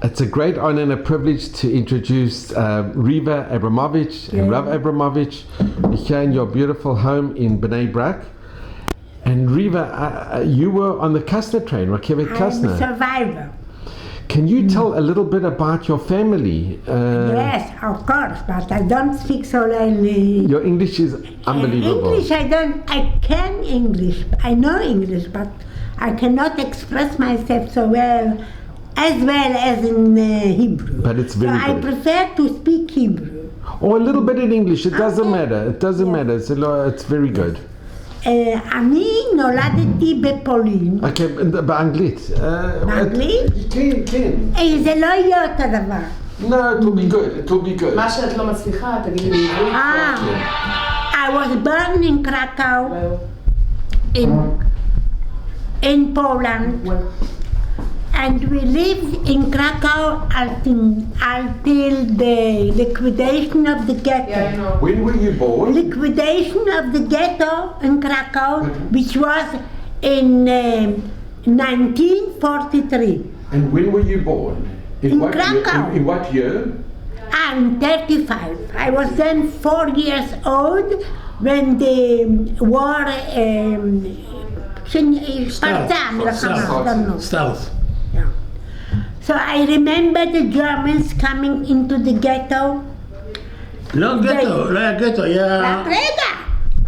It's a great honor and a privilege to introduce Reeva Abramowitch and Reeva Abramowitch here in your beautiful home in Bnei Brak. And Reeva, you were on the Kastner train, Reeva Kastner. I'm a survivor. Can you tell a little bit about your family? Yes, of course, but I don't speak so well. Your English is unbelievable. English, I can English. I know English, but I cannot express myself so well as in Hebrew. But it's very good. I prefer to speak Hebrew. Or a little bit in English, it doesn't matter. It doesn't matter, it's very good. אני נולדתי בפולין. אוקיי, באנגלית. באנגלית? כן. זה לא יהיה אותו דבר. No, it will be good, it will be good. מה שאת לא מצליחה, תגידי לי עברית. I was born in Krakow, in Poland. And we lived in Krakow until the liquidation of the ghetto. Yeah, I know. When were you born? Liquidation of the ghetto in Krakow, which was in 1943. And when were you born? In Krakow. In what year? I'm 35. I was then 4 years old when the war South. So I remember the Germans coming into the ghetto. לא גטו, לא היה גטו, היה... רגע,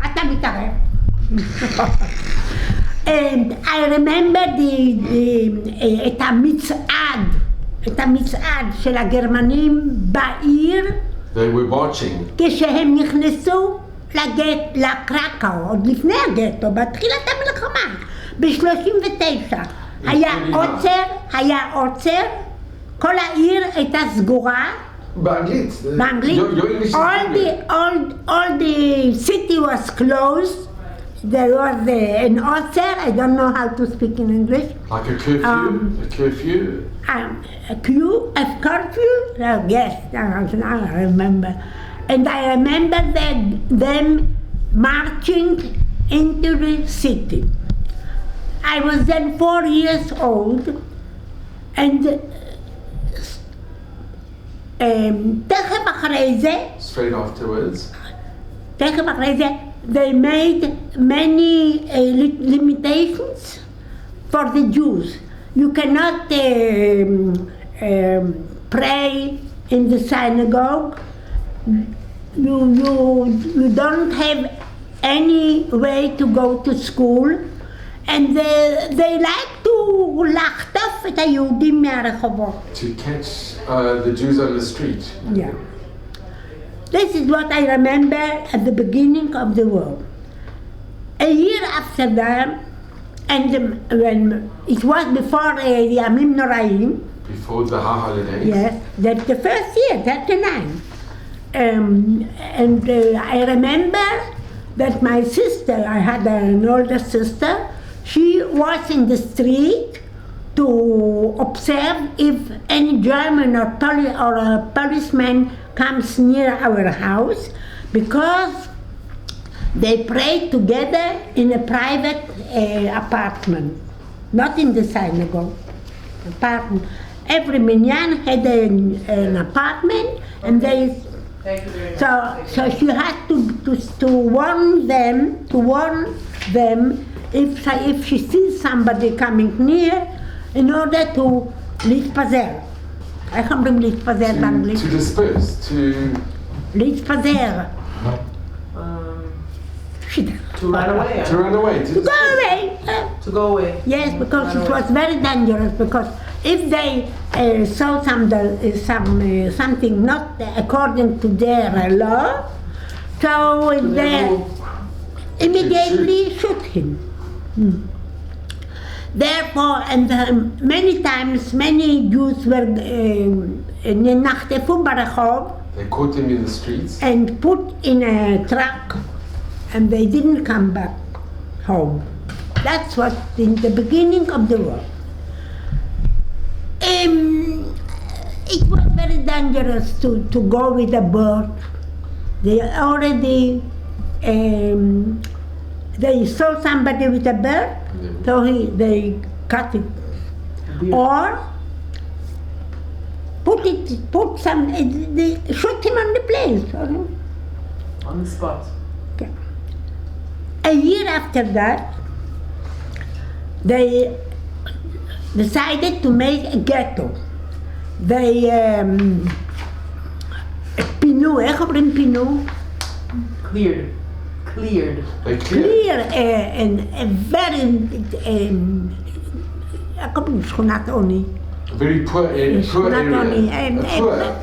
אתה מתערב. And I remember את המצעד של הגרמנים בעיר. They were marching. כשהם נכנסו לקרקאו, עוד לפני הגטו, בתחילת המלחמה, ב-39. היה עוצר, כל העיר הייתה סגורה. באנגלית. All the city was closed. There was an עוצר, I don't know how to speak in English. Like a curfew? A curfew? A curfew? Yes, I remember. And I remember them marching into the city. I was then 4 years old, and תכף אחרי זה, Straight afterwards. תכף אחרי זה, they made many limitations for the Jews. You cannot pray in the synagogue. You don't have any way to go to school. And they like to לחטוף את היהודים מהרחובות. To catch the Jews on the street. Yeah. This is what I remember at the beginning of the war. A year after that, and when it was before the Yamim Noraim. Before the holidays. Yes, that's the first year, 39. And I remember that my sister, I had an older sister, she was in the street to observe if any German or a policeman comes near our house, because they prayed together in a private apartment, not in the synagogue. Apartment. Every minyan had an apartment, and so she had to warn them if she sees somebody coming near, in order to להתפזר. איך אומרים להתפזר באנגלית? To disperse, to... להתפזר. To run away. To run away. To go away. To go away. Yes, because it was very dangerous, because if they saw something not according to their law, so they immediately shoot him. Therefore, and many times, many Jews were נחטפו ברחוב. They caught them in the streets. And put in a truck, and they didn't come back home. That's what in the beginning of the war. It was very dangerous to go with a bird. They already they saw somebody with a bird, so they cut it. Or they shot him on the place. You know? On the spot. A year after that, they decided to make a ghetto. They פינו, איך אומרים פינו? Cleared. They clear a very, איך אומרים? שכונת עוני. very poor area.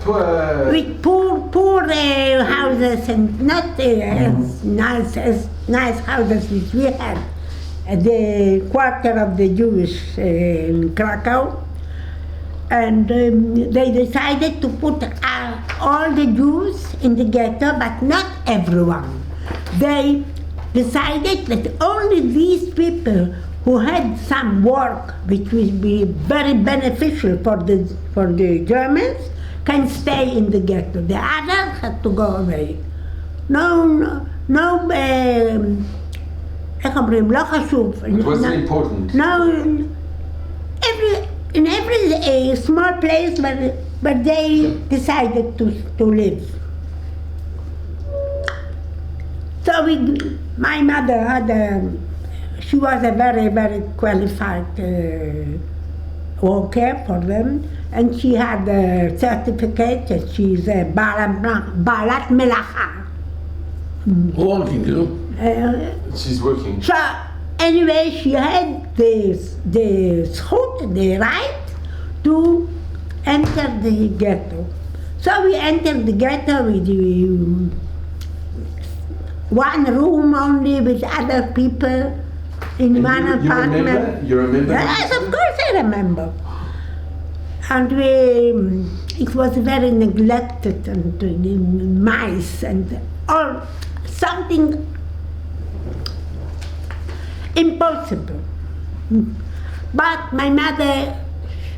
Poor. With poor houses and not as nice houses which we had at the quarter of the Jewish in Krakow. And they decided to put all the Jews in the ghetto, but not everyone. They decided that only these people who had some work which would be very beneficial for the Germans can stay in the ghetto. The others had to go away. איך אומרים? לא חשוב. It wasn't important. In every small place where they decided to live. So my mother she was a very, very qualified worker for them, and she had a certificate that she's a balat melacha. Working, you know. She's working. So anyway, she had the right to enter the ghetto. So we entered the ghetto with one room only with other people in one apartment. You remember? Yes, of course I remember. And it was very neglected and mice and all something impossible. But my mother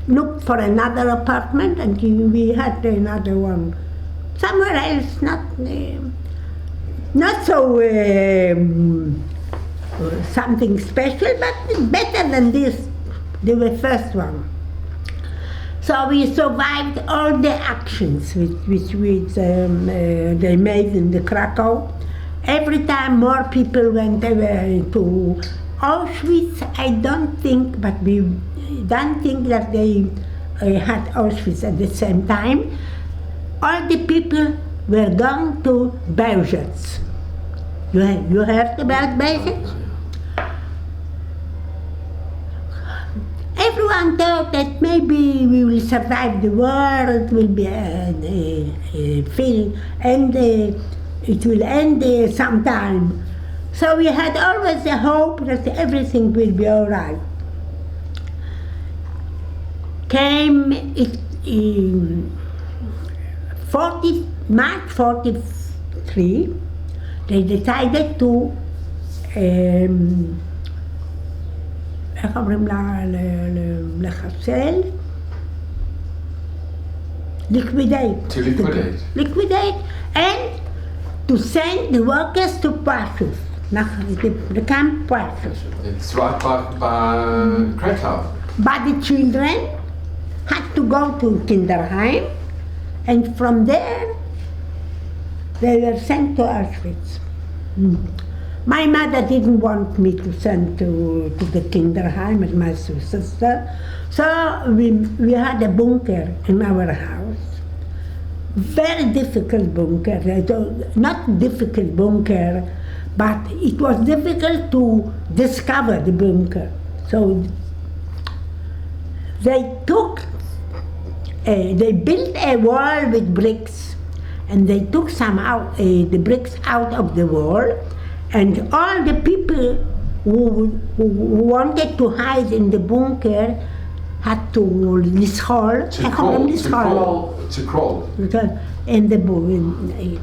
looked for another apartment, and we had another one somewhere else, not so something special, but better than the first one. So we survived all the actions which they made in the Krakow. Every time more people went to Auschwitz, I don't think that they had Auschwitz at the same time. All the people were going to Auschwitz. You heard about Auschwitz? Everyone thought that maybe we will survive the war, it will be it will end sometime. So we had always the hope that everything will be all right. Came in March 43, they decided to איך אומרים לחסל? Liquidate, and to send the workers to Pashus, the camp Pashus. It's right by Krakow. But the children had to go to Kinderheim, and from there they were sent to Auschwitz. My mother didn't want me to send to the Kinderheim and my sister, so we had a bunker in our house. Very difficult bunker, not difficult bunker, but it was difficult to discover the bunker. So they built a wall with bricks, and they took the bricks out of the wall, and all the people who wanted to hide in the bunker had to crawl in the bunker.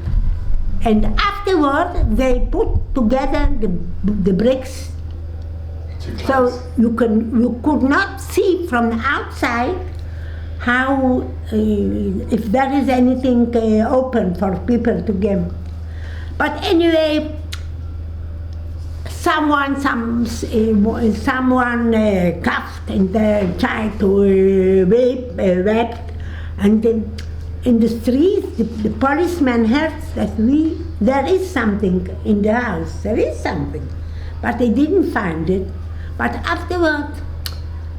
And afterward, they put together the bricks, so you could not see from the outside how if there is anything open for people to get. But anyway, someone cuffed and tried to rape And in the streets, the policeman heard that there is something in the house, there is something. But they didn't find it. But afterward,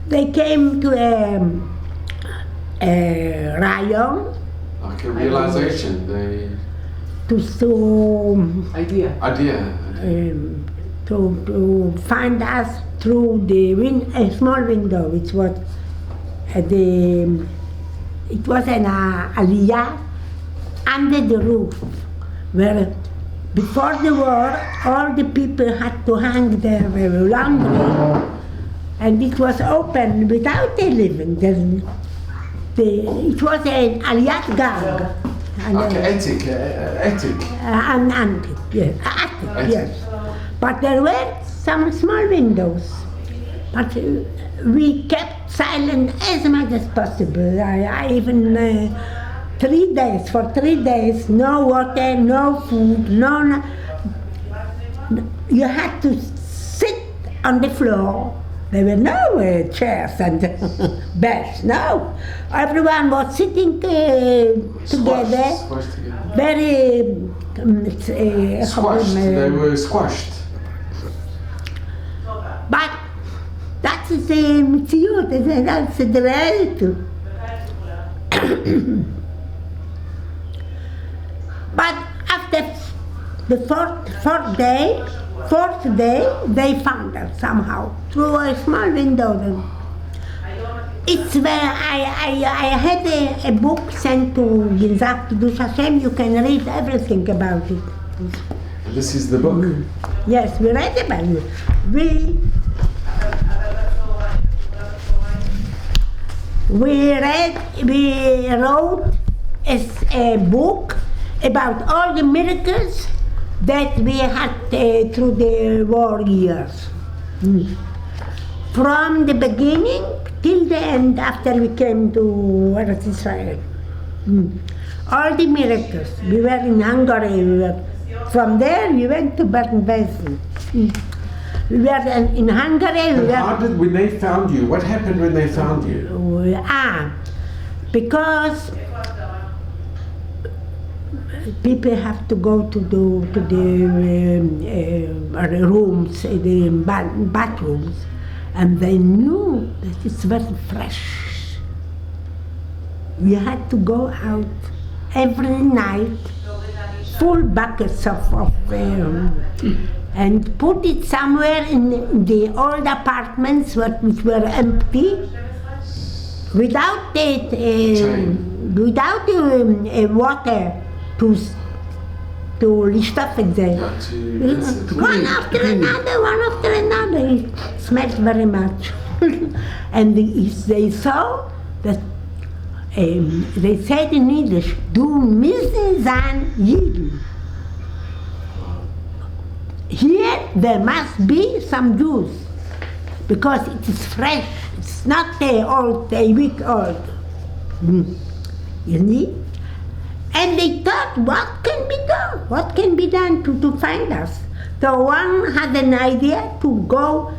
they came to a rayon. Like a realization, to find us through a small window, which was it was an aliyah under the roof, where before the war all the people had to hang their laundry, and it was open without a living. It was an aliyah gang. like an attic. An attic, yes. Yes. But there were some small windows. But we kept silent as much as possible. I even 3 days, for 3 days, no water, no food, you had to sit on the floor. There were no chairs and beds, no. Everyone was sitting together, Squashed together. very Squashed. They were squashed. But that's the mitzvot, that's the reality. But after the fourth day, they found us somehow through a small window. It's where I had a book sent to Ginzak Kiddush Hashem. You can read everything about it. And this is the book. Yes, we read about it. We wrote a book about all the miracles that we had through the war years. From the beginning till the end after we came to Eretz Israel. All the miracles. We were in Hungary. From there we went to Bergen-Belsen. We were in Hungary. When they found you, what happened when they found you? Because people have to go to the rooms, the bathrooms, and they knew that it's very fresh. We had to go out every night, full buckets of and put it somewhere in the old apartments which were empty, without water to stuff it there. One after another. It smelled very much. And they saw that, they said in Yiddish, "Du müssen sein Jiden." Here there must be some Jews, because it is fresh. It's not a week old. You see? And they thought, what can be done? What can be done to find us? So one had an idea to go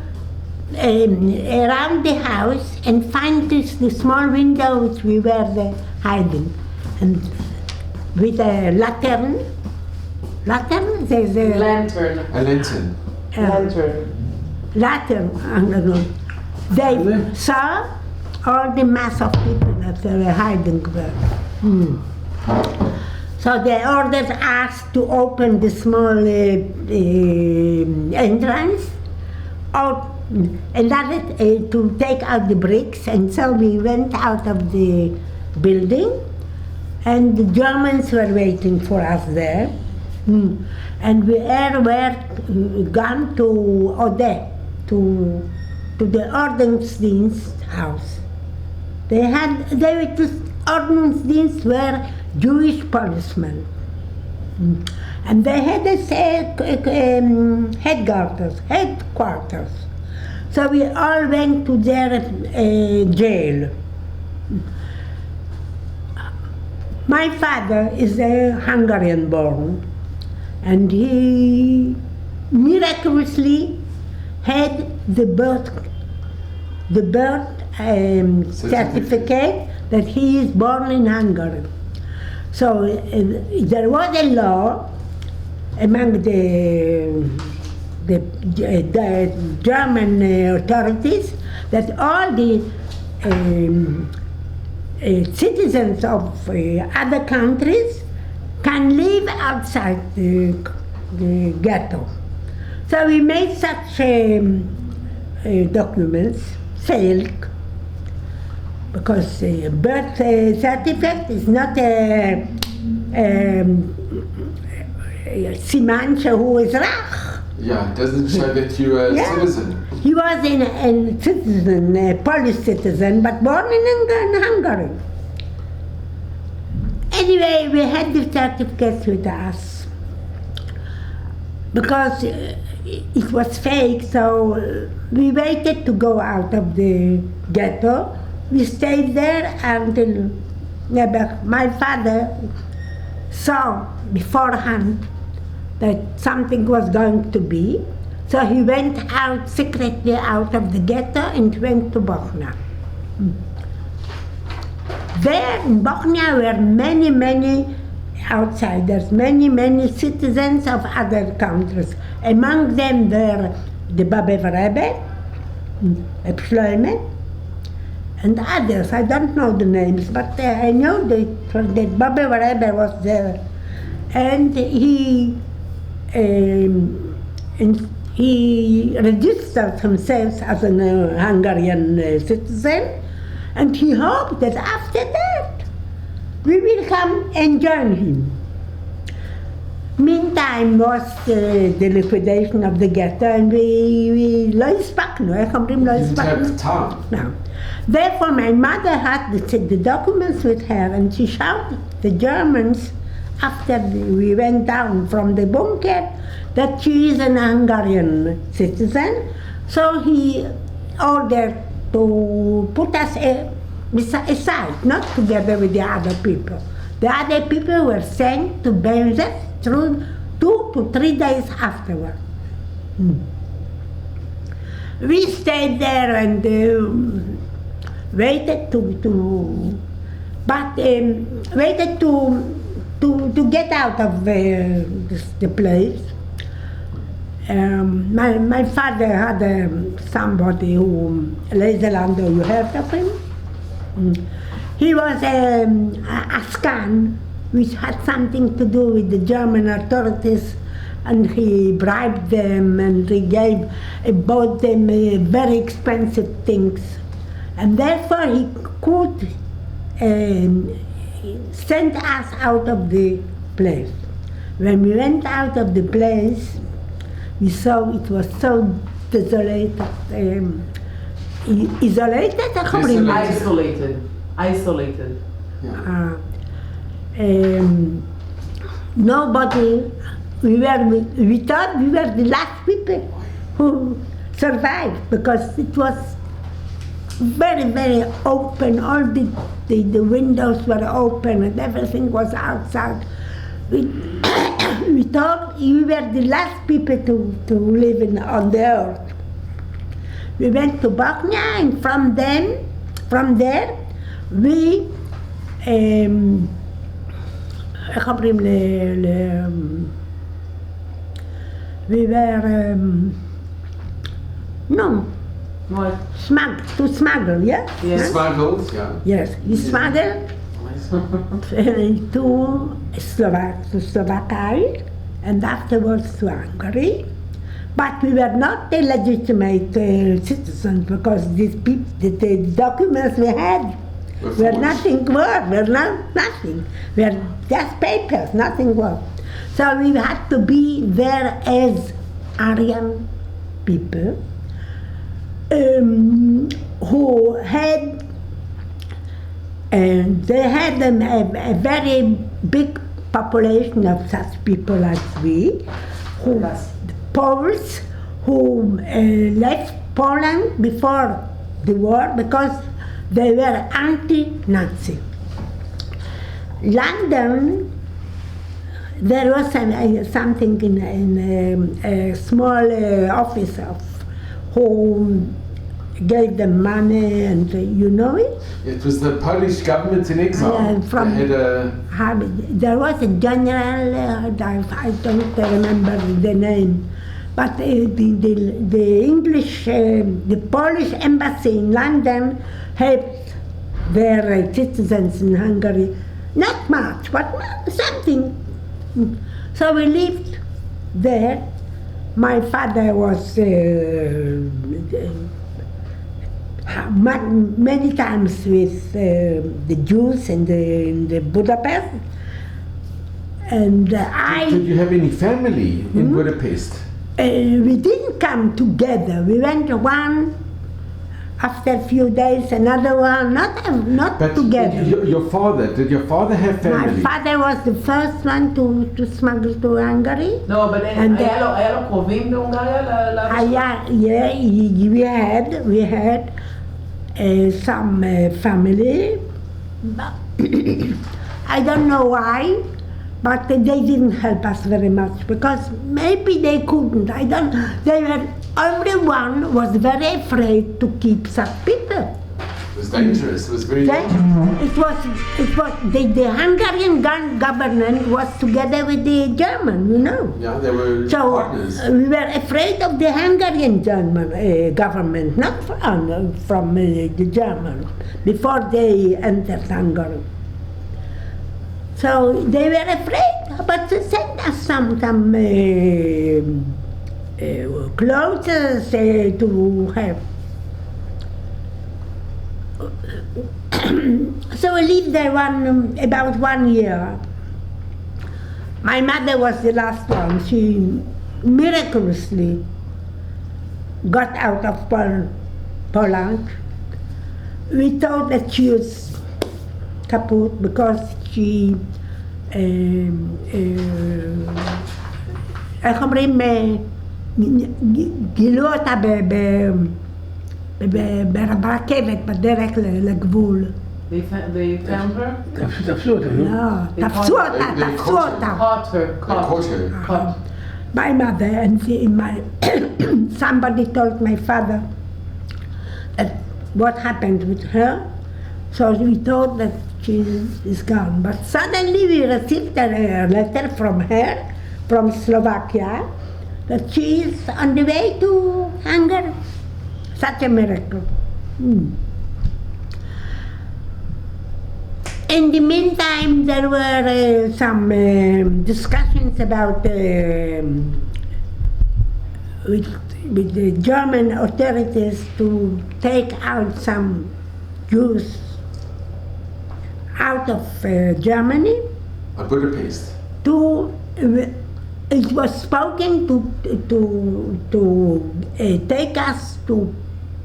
around the house and find the small window which we were hiding. And with a lantern, there's a Lantern. A lantern. Lantern. They saw all the mass of people that they were hiding there. So they ordered us to open the small entrance, and to take out the bricks. And so we went out of the building, and the Germans were waiting for us there. And we were gone to Ode, to the Ordnungsdienst house. Ordnungsdienst were Jewish policemen. And they had headquarters. So we all went to their jail. My father is a Hungarian born, and he miraculously had the birth certificate that he is born in Hungary. So there was a law among the German authorities that all the citizens of other countries can live outside the ghetto. So we made such documents, failed, because birth certificate is not a סימן שהוא אזרח. Yeah, it doesn't show that you're a Yeah. citizen. He was a citizen, a Polish citizen, but born in Hungary. Anyway, we had the certificates with us because it was fake, so we waited to go out of the ghetto. We stayed there until my father saw beforehand that something was going to be, so he went out secretly out of the ghetto and went to Bochnia. There in Bochnia were many outsiders, many citizens of other countries. Among them were the Babel Rebbe, Shloime, and others. I don't know the names, but I know that Babel Rebbe was there, and he registered himself as a Hungarian citizen, and he hoped that after that we will come and join him. Meantime was the liquidation of the ghetto, and we לא הספקנו, איך אומרים לא You didn't הספקנו? have time. No. Therefore my mother had the documents with her, and she shouted the Germans after we went down from the bunker that she is an Hungarian citizen. So he ordered to put us aside, not together with the other people. The other people were sent to Belzec through 2 to 3 days afterward. We stayed there and waited to get out of the place. My father had somebody who, Leiselander, you heard of him? He was a scan which had something to do with the German authorities, and he bribed them and he bought them very expensive things. And therefore he could send us out of the place. When we went out of the place, we saw it was so desolated, isolated? איך אומרים? Isolated. Nobody, we thought we were the last people who survived, because it was very open. All the windows were open and everything was outside. We thought we were the last people to live on the earth. We went to Bochnia, and from there we איך אומרים we were What? to smuggle, yeah? Yes. Smuggled, yeah. Yes, we smuggled to Slovakia and afterwards to Hungary. But we were not the legitimate citizens, because these people, the documents we had were nothing worth, nothing. We were just papers, nothing worth. So we had to be there as Aryan people who had, they had a very big population of such people as we, who Poles who left Poland before the war because they were anti-Nazi. London, there was something in a small office of who gave them money, and you know it. It was the Polish government in exile. Yeah, from- They had a, There was a general, I don't remember the name, but the English, the Polish embassy in London helped their citizens in Hungary. Not much, but something. So we lived there. My father was many times with the Jews in the Budapest, and did you have any family in Budapest? we didn't come together. We went one after a few days, another one, not But together. your father, did your father have My family? father was the first one to smuggle to Hungary. לא, אבל And היה לו קרובים בהונגריה? We had some family. I don't know why, but they didn't help us very much because maybe they couldn't. I don't. Everyone was very afraid to keep such people. It was dangerous. It was very It was the Hungarian government was together with the German, you know. Yeah, they were So partners. we were afraid of the Hungarian German government, not from the German, before they entered Hungary. So they were afraid, but they sent us some clothes to have. So we lived there about 1 year. My mother was the last one. She miraculously got out of Poland. We thought that she was kaput because she איך אומרים, גילו אותה ברכבת בדרך לגבול. They found her? תפסו אותה, נו. לא, תפסו אותה. Caught her. My mother and somebody told my father that what happened with her, so we thought that she is gone. But suddenly we received a letter from her, from Slovakia, that she is on the way to Hungary. Such a miracle. In the meantime, there were some discussions about with the German authorities to take out some Jews out of Germany. Budapest. It was spoken to take us to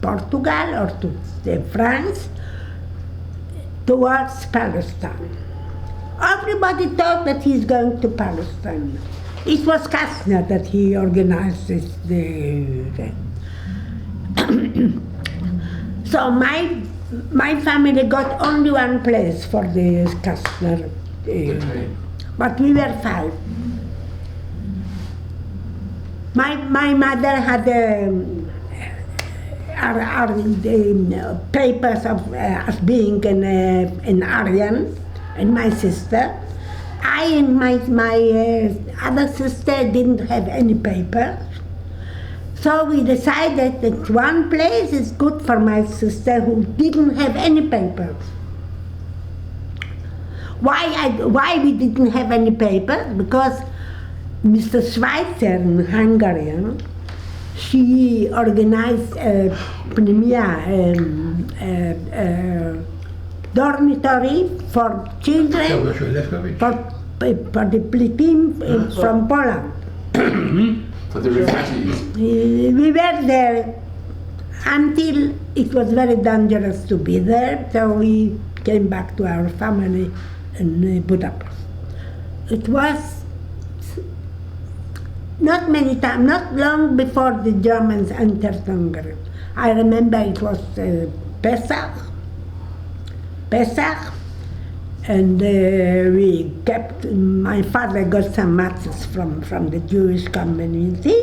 Portugal or to France towards Palestine. Everybody thought that he's going to Palestine. It was Kastner that he organized this. So my family got only one place for the Kastner, but we were 5. My mother had papers of as being an Aryan, and my sister. I and my other sister didn't have any papers. So we decided that one place is good for my sister who didn't have any papers. Why we didn't have any papers? Because Mr. Schweitzer in Hungary, she organized a dormitory for children, for the team from Poland. For the refugees. We were there until it was very dangerous to be there, so we came back to our family in Budapest. It was not many times, not long before the Germans entered Hungary. I remember it was Pesach, and we kept, my father got some matzahs from the Jewish community.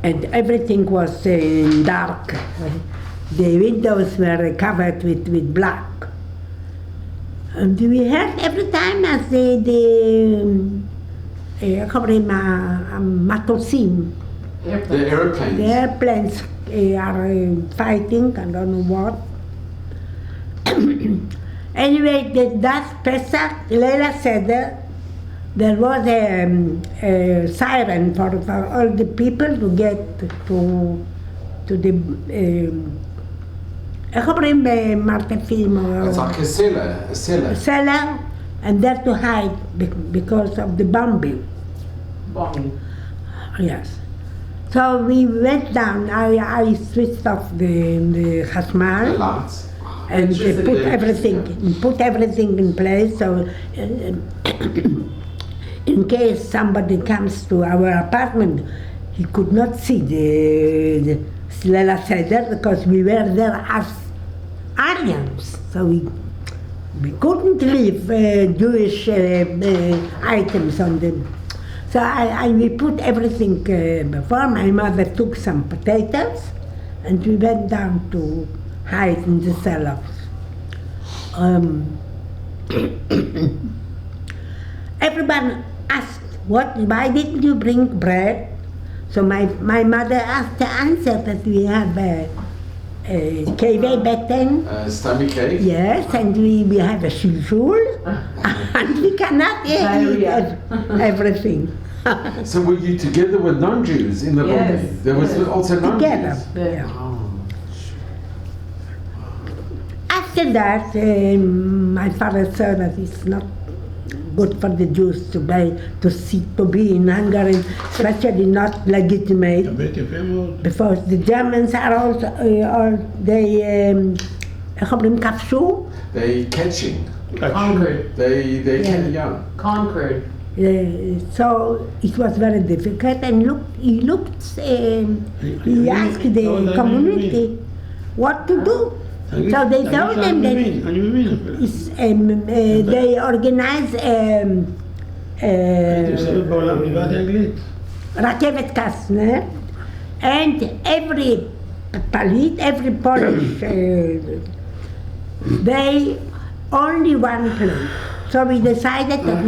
and everything was dark. The windows were covered with black. And we heard every time as איך אומרים, המטוסים, The airplanes. the airplanes are fighting, I don't know what. Anyway, that Pesach, Leila Seder, there was a siren for all the people to get to the, איך אומרים במרתפים? It's like a cellar. Cellar, and there to hide because of the bombing. Bombing. Yes. So we went down. I switched off the The Chasmal lights. and Electricity. put everything in place. So in case somebody comes to our apartment, he could not see the Lela Seder because we were there as Aryans. So we couldn't leave Jewish items on them. So we put everything before. My mother took some potatoes and we went down to hide in the cellars. Everyone asked, why didn't you bring bread? So my mother asked the answer that we have kevei beten. Stomach ache. Yes, and we have a shilshul, and we cannot eat everything. So were you together with non-Jews in the Yes, building? There was yes. also non-Jews. Together. Yeah. Oh. After that, my father said that it's not good for the Jews to be in Hungary, especially not legitimate, because the Germans are also איך אומרים כבשו? They catching. Conquered. Yeah. Conquered. So it was very difficult, and he asked the community what to do. So they told them that they organized רכבת Kastner, and every Polish, they only one place. So we decided that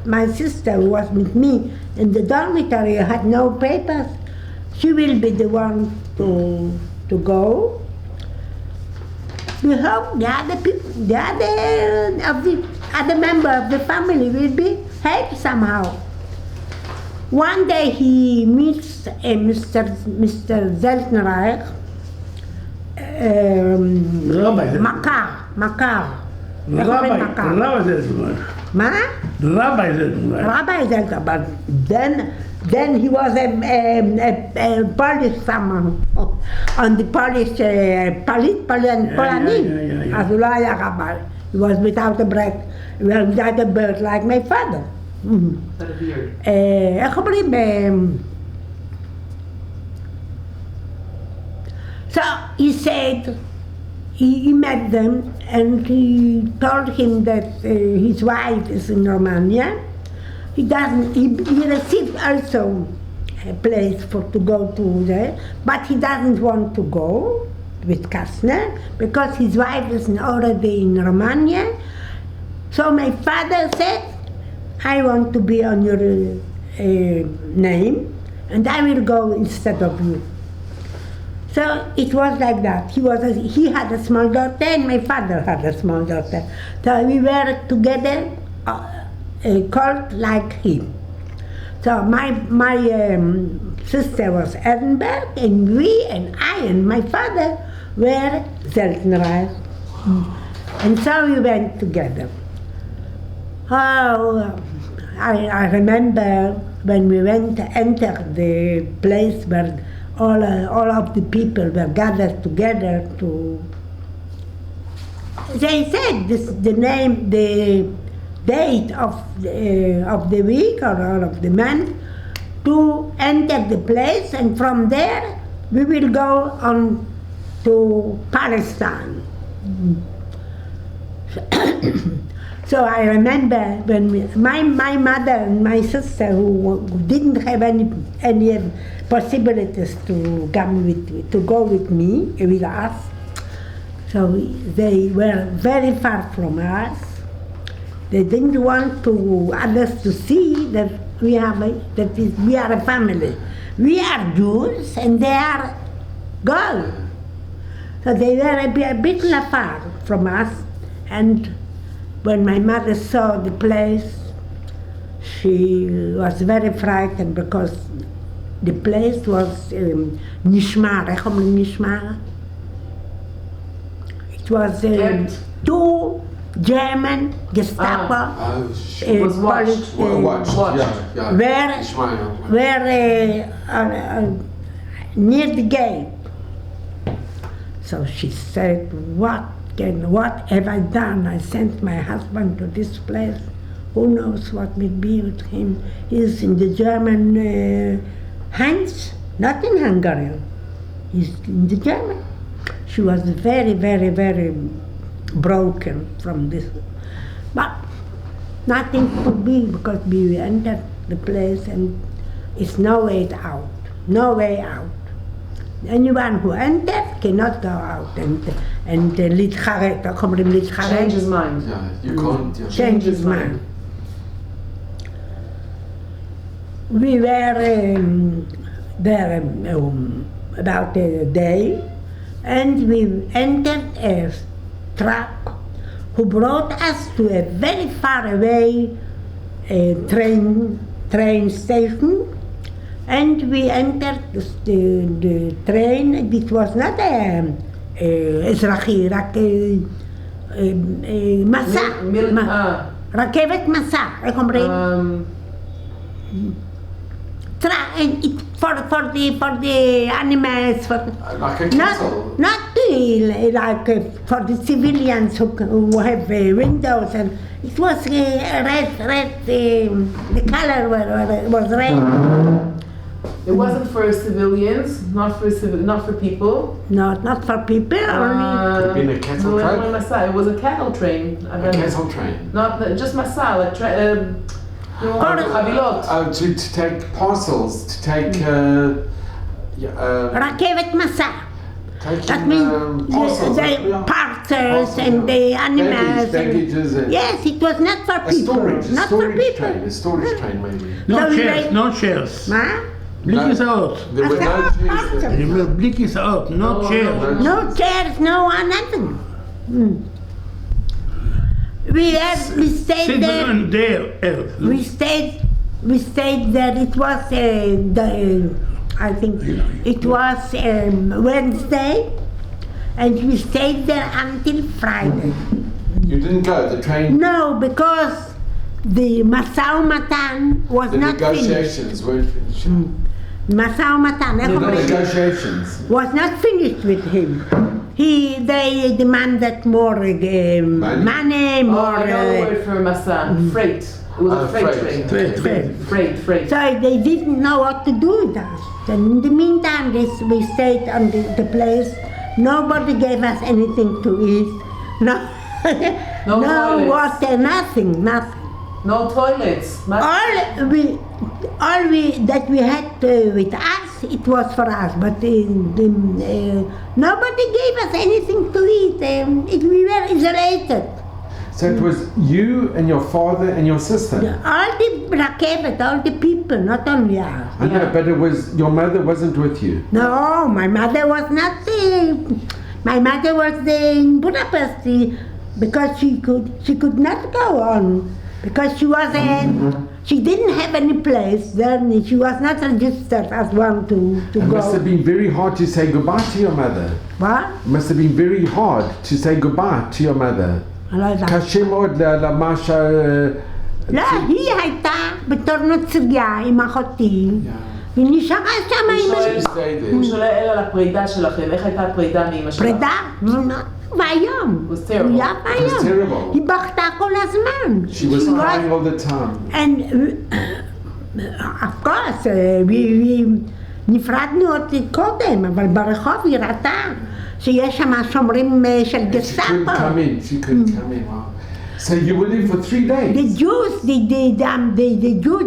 my sister who was with me in the dormitory, had no papers, she will be the one to go. We hope the other people, the other member of the family will be helped somehow. One day he meets Mr. Zeltnerreich, Makar. Rabbi Zeltnerreich, but then he was a Polish someone on the Polish Polanin. As הוא לא היה rabbi. He was without a beard like my father. Without a beard. איך אומרים? So he said, he met them and he told him that his wife is in Romania. He received also a place to go to there, but he doesn't want to go with Kastner because his wife is already in Romania. So my father said, I want to be on your name and I will go instead of you. So it was like that. He had a small daughter and my father had a small daughter. So we were together, called like him. So my sister was Ehrenberg, and we and I and my father were Zeltnerreich. And so we went together. Oh, I remember when we entered the place where all of the people were gathered together to. They said the date of the week or of the month to enter the place, and from there we will go on to Palestine. So I remember when my mother and my sister, who didn't have any possibilities to go with me, with us, so they were very far from us. They didn't want others to see that we are a family. We are Jews and they are Goy. So they were a bit far from us, and when my mother saw the place, she was very frightened because the place was nishmar. איך אומרים נשמר? It was two German Gestapo was watched. were near the gate. So she said, what have I done? I sent my husband to this place. Who knows what will be with him? He's in the German hands, not in Hungary. He's in the German. She was very, very, very broken from this. But nothing could be, because we entered the place and it's no way out. No way out. Anyone who enters cannot go out and להתחרט, איך אומרים להתחרט? Change his mind. Yeah, you can't. Yeah. Change his mind. We were there about a day, and we entered a truck who brought us to a very far away train station. And we entered the train. It was not אזרחי, רק מסע, רכבת מסע, איך אומרים? For the animals, Like a castle. not like for the civilians who have windows, and it was red, the color was red. It wasn't for civilians, not for people. No, not for people, only. Could have been a cattle train. It was a cattle train. A cattle train. Not just masa, like חבילות. To take parcels, to take רכבת מסע. That taking means parcels. the parcels and the animals. Baggages and Yes, it was not for a people. Not for storage people. train, a storage train maybe. No chairs. מה? בלי כיסאות. There were no chairs there. אני אומר, בלי כיסאות, no chairs. No chairs, no nothing. We stayed Sit there. down there, earth. We stayed there. It was I think it was Wednesday, and we stayed there until Friday. You didn't go, the train, No, because the משא ומתן was the not finished. negotiations weren't finished. משא ומתן, איך The אומרים? negotiations. Was not finished with him. They demanded more money, more. I know the word for masa, freight. It was a freight train. Freight. So they didn't know what to do with us. And in the meantime, we stayed on the place. Nobody gave us anything to eat. No toilets. water, nothing. No toilets. All that we had with us, it was for us. But nobody gave us anything to eat. We were isolated. So it was you and your father and your sister. All the rakevet, all the people, not only us. I know, but it was your mother wasn't with you. No, my mother was not. My mother was in Budapest because she could not go on because she didn't have any place. Then she was not registered as one to It go. must have been very hard to say goodbye to your mother. What? It must have been very hard to say goodbye to your mother. לא יודעת. קשה מאוד למה לא, היא הייתה בתור נוצריה עם אחותי, ונשארה שם עם הוא שואל על הפרידה שלכם, איך הייתה הפרידה מאמא שלך? פרידה, והיום, was terrible. היה was terrible. היא בכתה כל הזמן. She was crying all the time. And of course, נפרדנו עוד קודם, אבל ברחוב היא ראתה שיש שם שומרים של And she couldn't גסטאפו. come in. She couldn't come in. Wow. So you were there for 3 days? The Jews,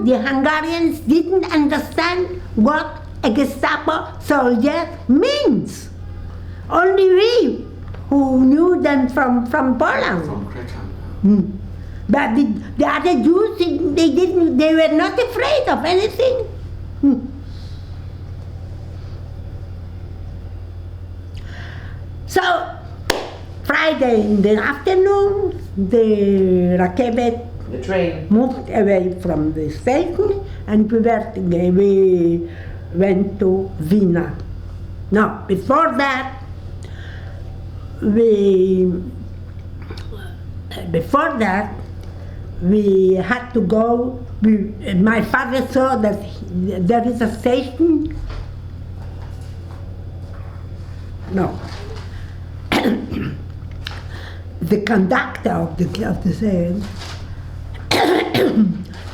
the Hungarians didn't understand what a Gestapo soldier means. Only we who knew them from Poland. From Krakow. But the other Jews, they were not afraid of anything. So, Friday in the afternoon, the train moved away from the station and we went to Vienna. No, before that, we had to go. My father saw that there is a station. No. The conductor of the train,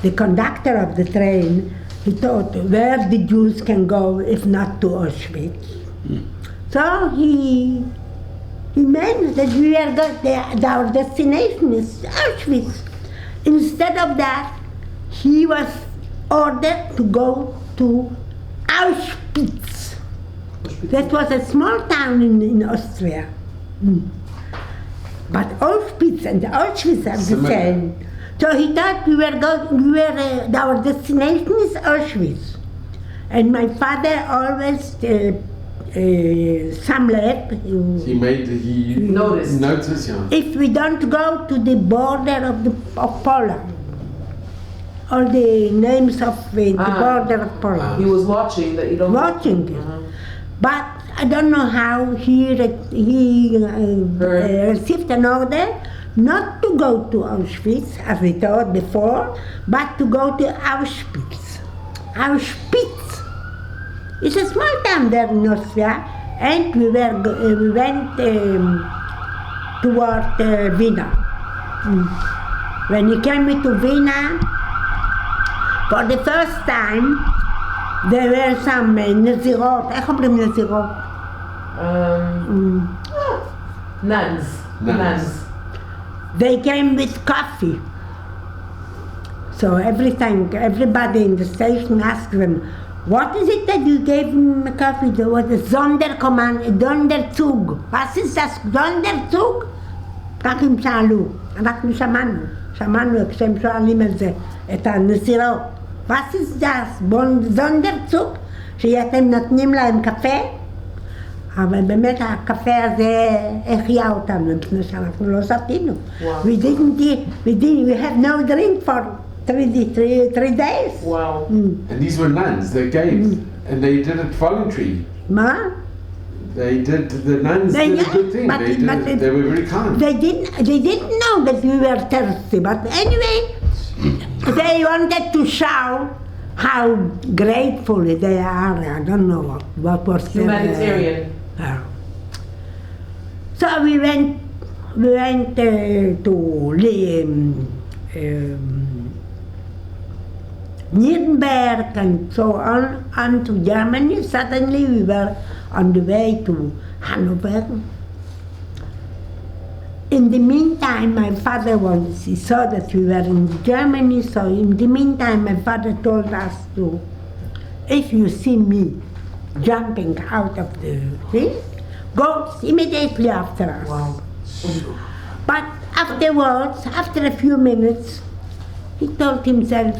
the conductor of the train, he thought where the Jews can go if not to Auschwitz. So he meant that our destination is Auschwitz. Instead of that, he was ordered to go to Auschwitz. That was a small town in Austria. But Auschwitz and Auschwitz are the same. So he thought our destination is Auschwitz. And my father always, He noticed, yeah. if we don't go to the border of Poland, all the names of the border of Poland. He was watching that you don't. Watching it. But I don't know how he received an order not to go to Auschwitz, as we thought before, but to go to Auschwitz. Auschwitz. It's a small town there in Austria, and we went toward Vienna. When we came to Vienna, for the first time, there were some Nazirot. איך אומרים Nazirot? Nuns. They came with coffee. So everybody in the station asked them, what is it that you gave him coffee? There was a Sonderzug. Was ist das Sonderzug? כך הם שאלו, אנחנו שמענו כשהם שואלים על זה, את הנזירות. Was ist das? Sonderzug? שאתם נותנים להם קפה? אבל באמת הקפה הזה החיה אותנו, מפני שאנחנו לא שתינו. We had no drink for 3 days. Wow. And these were nuns, they gave, and they did it voluntary. מה? The nuns did a good thing, they were very kind. They didn't know that we were thirsty, but anyway, they wanted to show how grateful they are. I don't know what was Humanitarian. So we went to Nuremberg and so on to Germany. Suddenly we were on the way to Hanover. In the meantime, my father he saw that we were in Germany, so in the meantime my father told us if you see me jumping out of the thing, go immediately after us. Wow. But afterwards, after a few minutes, he told himself,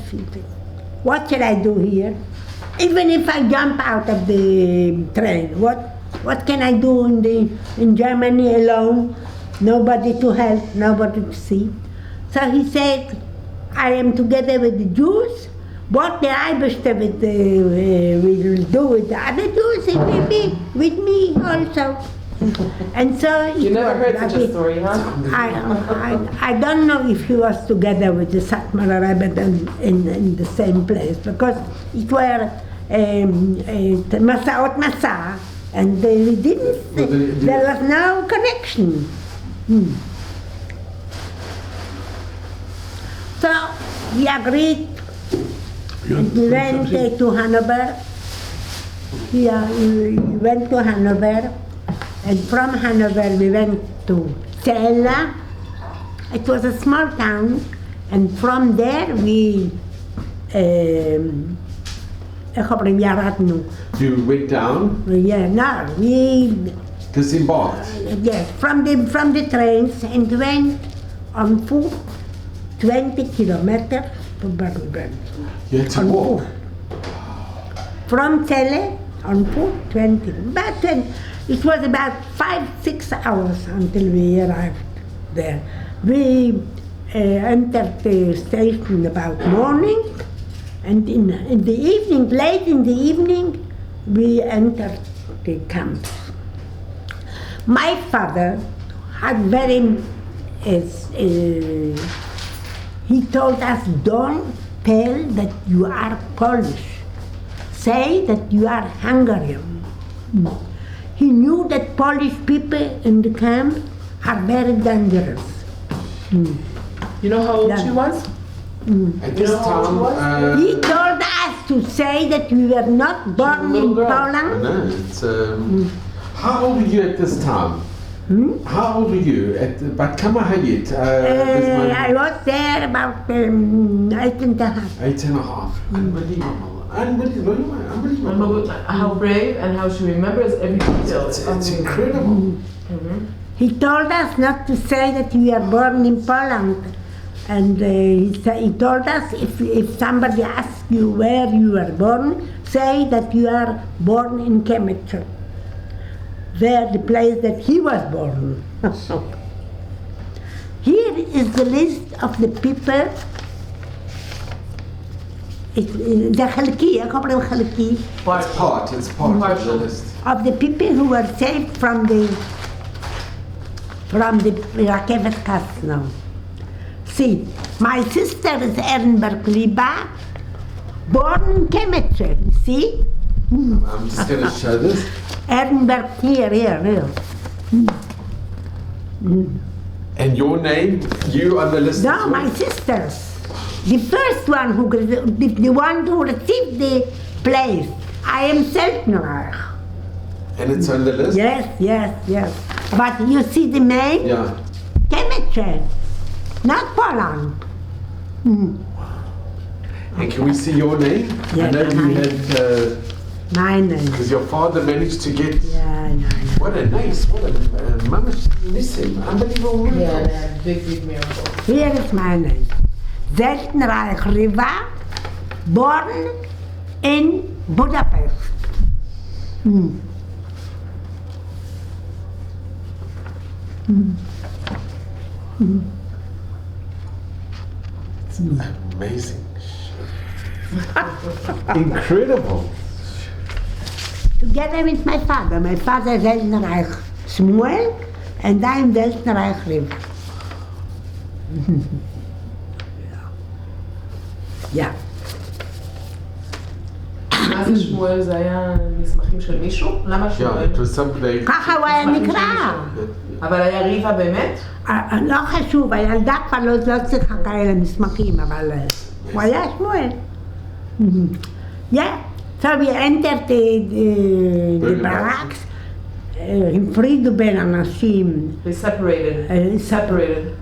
what shall I do here? Even if I jump out of the train, what can I do in Germany alone? Nobody to help, nobody to see. So he said, I am together with the Jews. What the Eibishter will do with the other Jews, it will be with me also. And so You never heard such a story, huh? I don't know if he was together with the Satmar Rebbe in the same place, because it were Masaot Masa, and they didn't. There was no connection. So we agreed. And we went to Hanover. We went to Hanover, and from Hanover we went to Celle, It was a small town, and from there we, איך אומרים, ירדנו. You went down, Yeah, no, we, disembarked. yes, from the trains and went on foot 20 kilometers to Berlin. You had to On walk. foot. From Celle on foot 20. It was about 5-6 hours until we arrived there. We entered the station about morning, and in the evening, late in the evening, we entered the camps. My father had he told us, don't tell that you are Polish. Say that you are Hungarian. He knew that Polish people in the camp are very dangerous. You know how old Yeah. she was? At this time, He told us to say that we were not born in little girl. Poland. no, it's, how old were you at this time? How old were you at but kama hayit? I was there about 8.5. 8.5. Unbelievable. Remember how brave and how she remembers every detail. It's incredible. He told us not to say that we are born in Poland. And he told us, if somebody asks you where you were born, say that you are born in Chemnitz. There, the place that he was born. Here is the list of the people. The חלקי, איך אומרים חלקי? It's part of the list. Of the people who were saved from the רכבת Kastner. See, my sister is Ehrenberg Reeva, born in Chemnitz. See? I'm just going to show this. Ehrenberg, here. And your name, you on the list? No, as well? my sisters. The first one the one who received the place. I am Seltenreich. And it's on the list? Yes. But you see the name? Yeah. Chemnitz, not Poland. And can we see your name? Yeah, I know you mine. had, My name. because your father managed to get, Yeah. what a mamash nissim, unbelievable miracle. Yeah, big miracle. Here is my name. Seltenreich Reeva, born in Budapest. It's amazing. Incredible. Together with my father. My father is Seltenreich Shmuel, and I'm Seltenreich Reeva. Yeah. מה זה שמואל? זה היה מסמכים של מישהו? למה Yeah, שמואל? it was somebody. ככה הוא היה נקרא. אבל היה ריבה באמת? לא חשוב, הילדה כבר לא צריכה כאלה מסמכים, אבל הוא היה שמואל. Yeah. So we entered the barracks, הפרידו בין אנשים, They separated.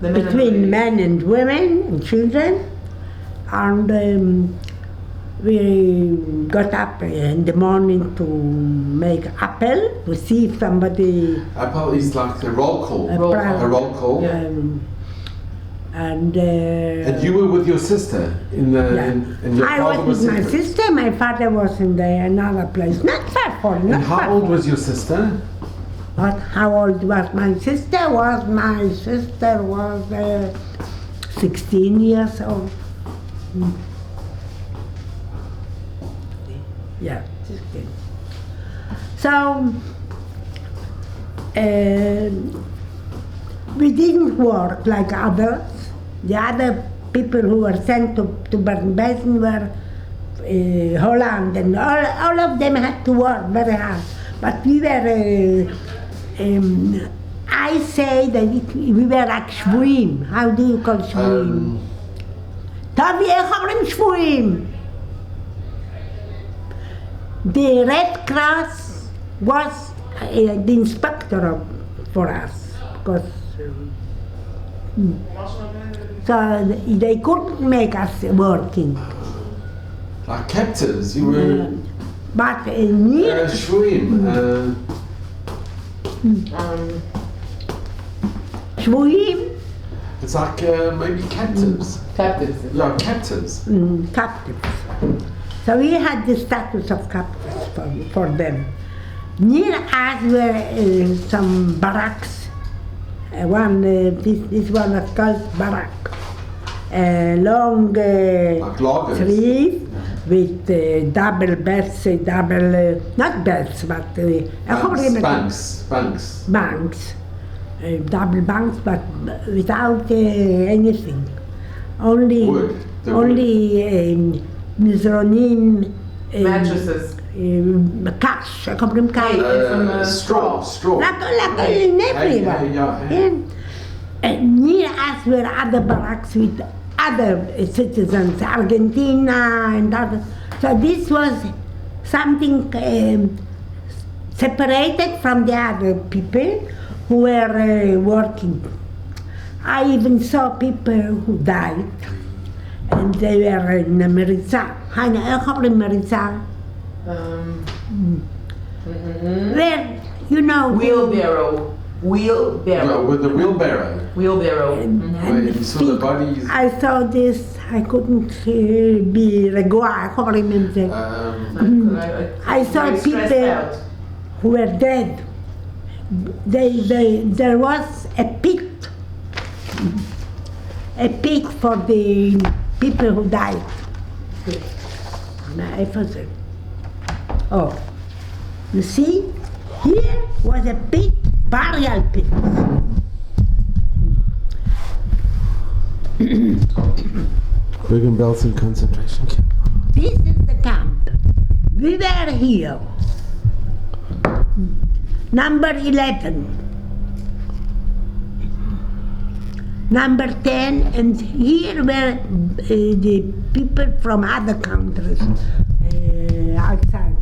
The men and between women. men and women and children, and we got up in the morning to make apple, to see if somebody... Apple is like the roll call. Roll call. A roll call. Yeah. And you were with your sister in the. yeah. And your I father was with my separate. sister, my father was in another place, not far from, And not how far old from. was your sister? But how old was my sister? My sister was 16 years old. Yeah, 16. So, we didn't work like others. The other people who were sent to Bergen-Belsen were Holland, and all of them had to work very hard. But we were, I say that we were like shvuim. How do you call shvuim? Tavi, איך אומרים shvuim? The Red Cross was the inspector for us, because So they couldn't make us working. Like captives, you were But near shvuim. Shvuim, It's like maybe captives. Captives. Yeah, captives. captives. So we had the status of captives for them. Near us were some barracks. This one was called barrack. Long Like lagers. trees with double beds, not beds, but Banks. banks, double banks, but without anything. Only Wood. The only mizronim, Mattresses. cash, איך אומרים cash. Straw. Like in everywhere. Yeah. Near us were other barracks with other citizens, Argentina and other. So this was something separated from the other people who were working. I even saw people who died, and they were in America. איך אומרים מריצה? Where, you know, Wheelbarrow. Yeah, with the wheelbarrow. Where you saw the bodies. I saw this, I couldn't be רגועה, איך אומרים את זה? I saw people who were dead. There was a pit for the people who died. איפה זה? Oh, you see, here was a pit, burial pit. Bergen-Belsen concentration camp. This is the camp. We were here. Number 11. Number 10, and here were the people from other countries outside.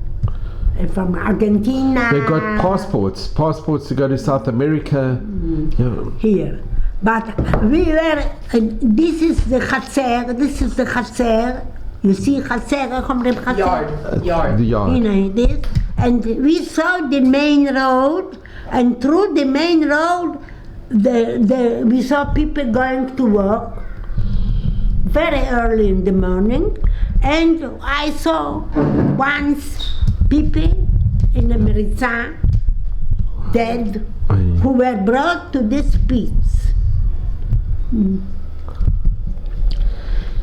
From Argentina. They got passports to go to South America. Yeah. Here. But we were, this is the Kastner, you see Kastner, איך אומרים Kastner? Yard. The yard. You know this, and we saw the main road, and through the main road, we saw people going to work very early in the morning, and I saw once people in America dead who were brought to this pits.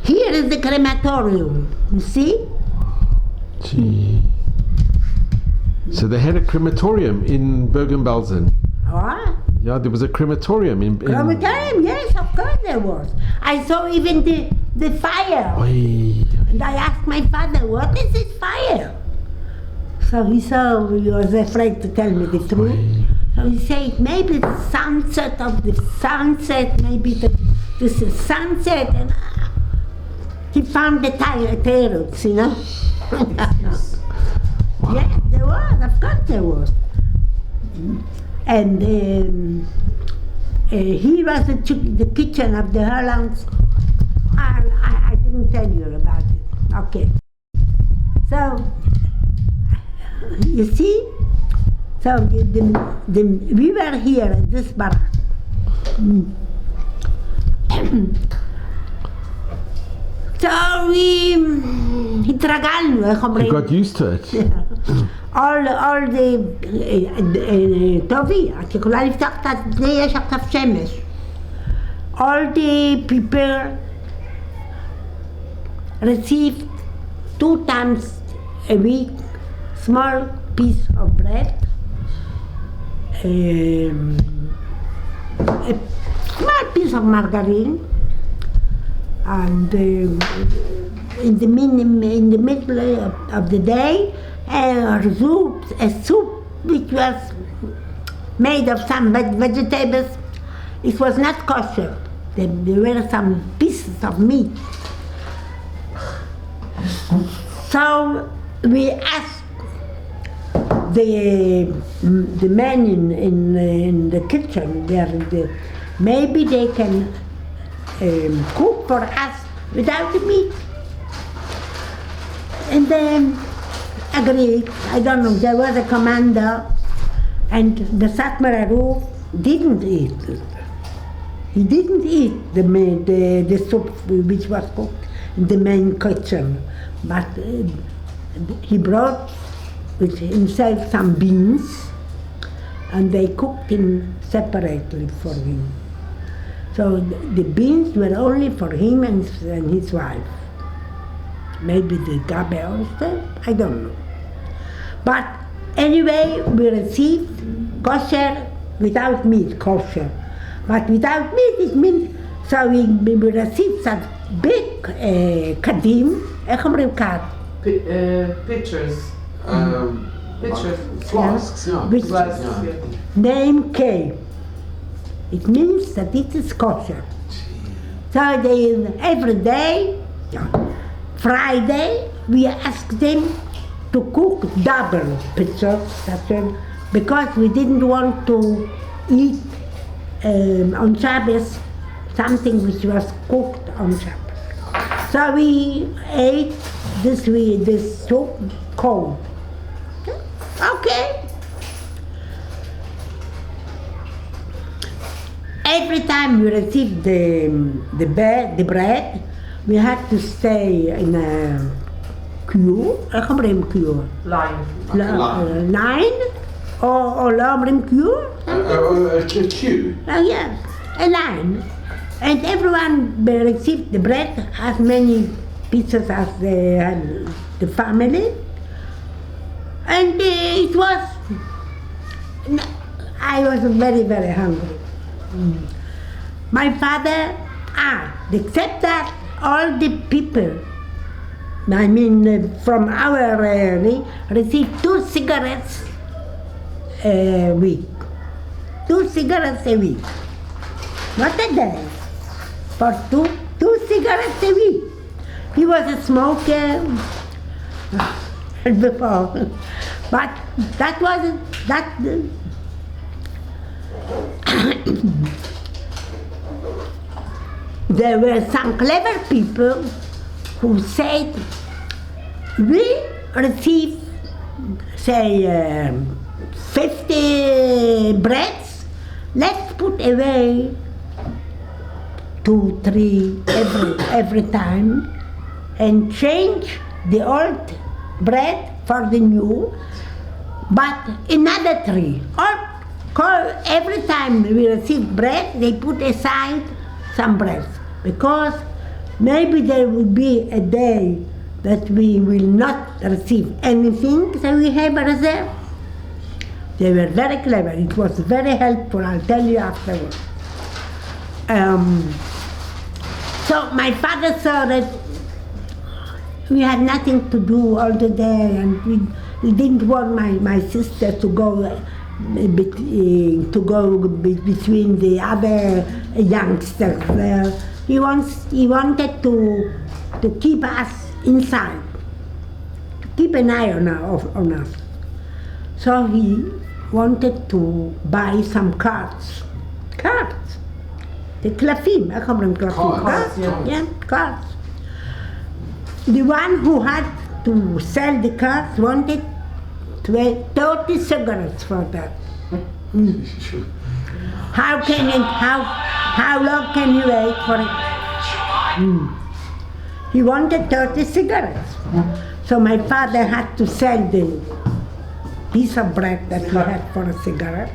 Here is the crematorium, you see? Gee. So they had a crematorium in Bergen-Belsen. What? Yeah, there was a crematorium in Crematorium, yes, of course there was. I saw even the fire. Oy. And I asked my father, what is this fire? So he was afraid to tell me the truth. Oy. So he said, maybe the sunset of the sunset, maybe this is sunset. And he found the terrors, you know. Yeah, there was, of course there was. And here was the kitchen of the Hollands. I didn't tell you about it. Okay. So, you see? So we were here at this barrack. So we התרגלנו, איך אומרים? You got used to it. all the טובי, את יכולה לפתוח את זה, יש עכשיו שמש. All the people received 2 times a week small piece of bread, a small piece of margarine, and in the middle of the day, a soup which was made of some vegetables. It was not kosher. There were some pieces of meat. So we asked the man in the kitchen, there, maybe they can cook for us without the meat. And then agreed. I don't know, there was a commander, and the Satmar Aruf didn't eat. He didn't eat the soup which was cooked in the main kitchen, but he brought with himself some beans, and they cooked him separately for him. So the beans were only for him and his wife. Maybe the Gabe also, I don't know. But anyway, we received kosher without meat, kosher. But without meat, it means, so we received some big kadim, איך אומרים כד? Pictures. Pictures. Flasks, yeah. Which Glasses, yeah. name K. It means that it is kosher. So they, every day, Friday, we asked them to cook double pictures, because we didn't want to eat on Shabbos something which was cooked on Shabbos. So we ate this soup cold. Okay. Every time we received the bread, we had to stay in a queue. איך אומרים queue? Line. Line? או לא אומרים queue? A queue. Yeah, a line. And everyone received the bread, as many pieces as the family. And it was, I was very, very hungry. My father, except that all the people, I mean from our area, received 2 cigarettes a week. 2 cigarettes a week. What a day. For two cigarettes a week. He was a smoker before. But that wasn't, there were some clever people who said, we receive, say, 50 breads, let's put away 2, 3 every time, and change the old bread for the new, but another 3. Every time we receive bread, they put aside some bread, because maybe there will be a day that we will not receive anything, so we have a reserve. They were very clever. It was very helpful. I'll tell you afterwards. So my father saw that we had nothing to do all the day, and we didn't want my sister to go between the other youngsters there. He wanted to keep us inside, to keep an eye on us. So he wanted to buy some cards. The klafim, איך אומרים klafim? Cards, Yeah, cards. The one who had to sell the cards wanted 30 cigarettes for that. How long can you wait for it? He wanted 30 cigarettes. So my father had to sell the piece of bread that he had for a cigarette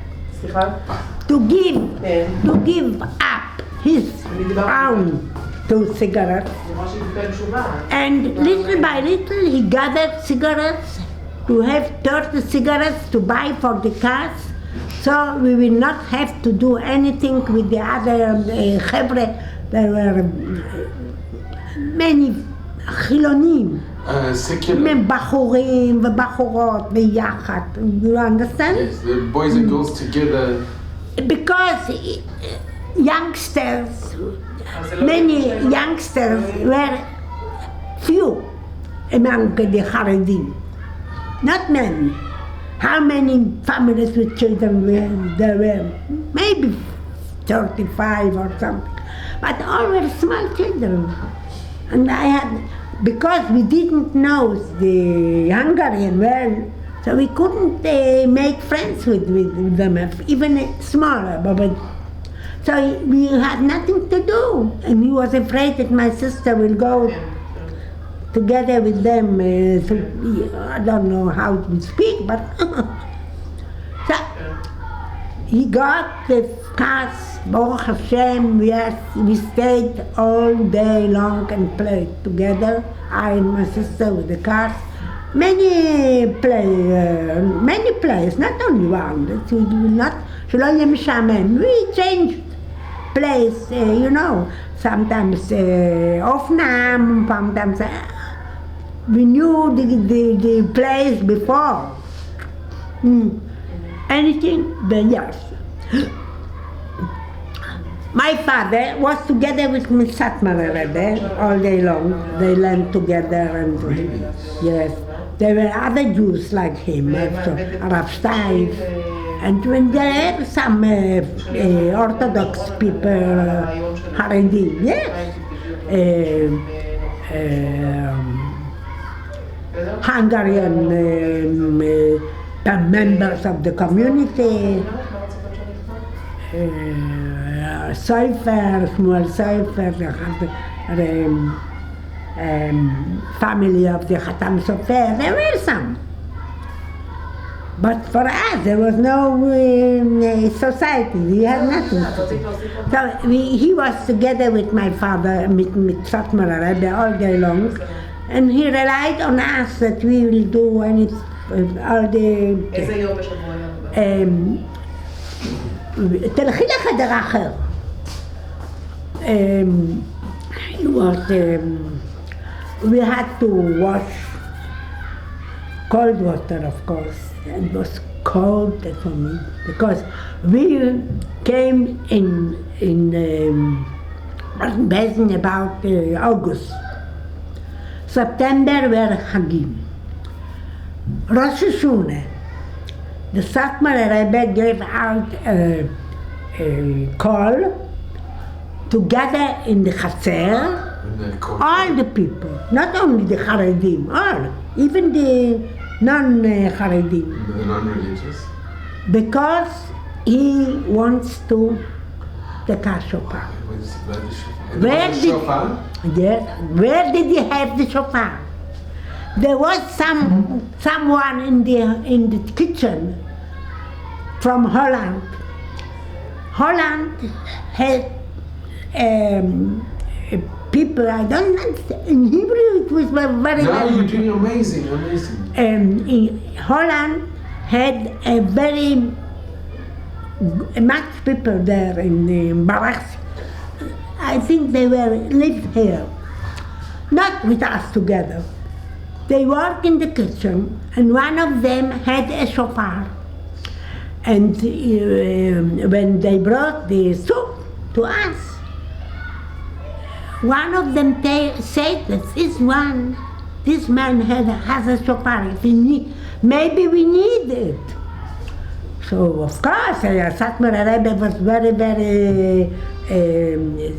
to give up his own 2 cigarettes. And little by little he gathered cigarettes to have 30 cigarettes to buy for the cars, so we will not have to do anything with the other חבר'ה. There were many חילונים. Secular. בחורים ובחורות ביחד. You understand? Yes, the boys and girls together. Because many youngsters were few among the Haredim. Not many. How many families with children were there? Were maybe 35 or something. But all were small children. And I had, because we didn't know the Hungarian well, so we couldn't make friends with them, even smaller. But so we had nothing to do. And he was afraid that my sister will go together with them. So I don't know how to speak, but so he got the cars, Baruch Hashem, we stayed all day long and played together, I and my sister with the cars. Many plays, not only one. שלא יהיה משעמם. We changed place, sometimes אופנם, sometimes we knew the place before. Anything, but yes. My father was together with Miss Satmar Rebbe all day long. They learned together, and yes, there were other Jews like him, Rav Stein, and when there were some Orthodox people, Haredim, yes, Hungarian members of the community. Seifer, small Seifer, family of the Khatam Sofer, there were some. But for us, there was no society, we had nothing to do. So he was together with my father, with Satmar Rebbe all day long, and he relied on us that we will do all the... תלכי לחדר אחר. We had to wash cold water, of course. It was cold for me because we came in Bezen about August. September were Hagim. Rosh Hashanah. The Satmar Rebbe gave out a call to gather in the Chaser, all the people, not only the Haredim, all, even the non-Haredim. The non-religious? Because he wants to take a shofar. Where did he have the shofar? There was someone in the kitchen from Holland. Holland had people, I don't know, in Hebrew it was very... No, you're doing amazing. In Holland had a very much people there in Baraks. I think they lived here, not with us together. They worked in the kitchen, and one of them had a shofar. And when they brought the soup to us, one of them said that this man has a shofar. Maybe we need it. So of course, Satmar Rebbe was very, very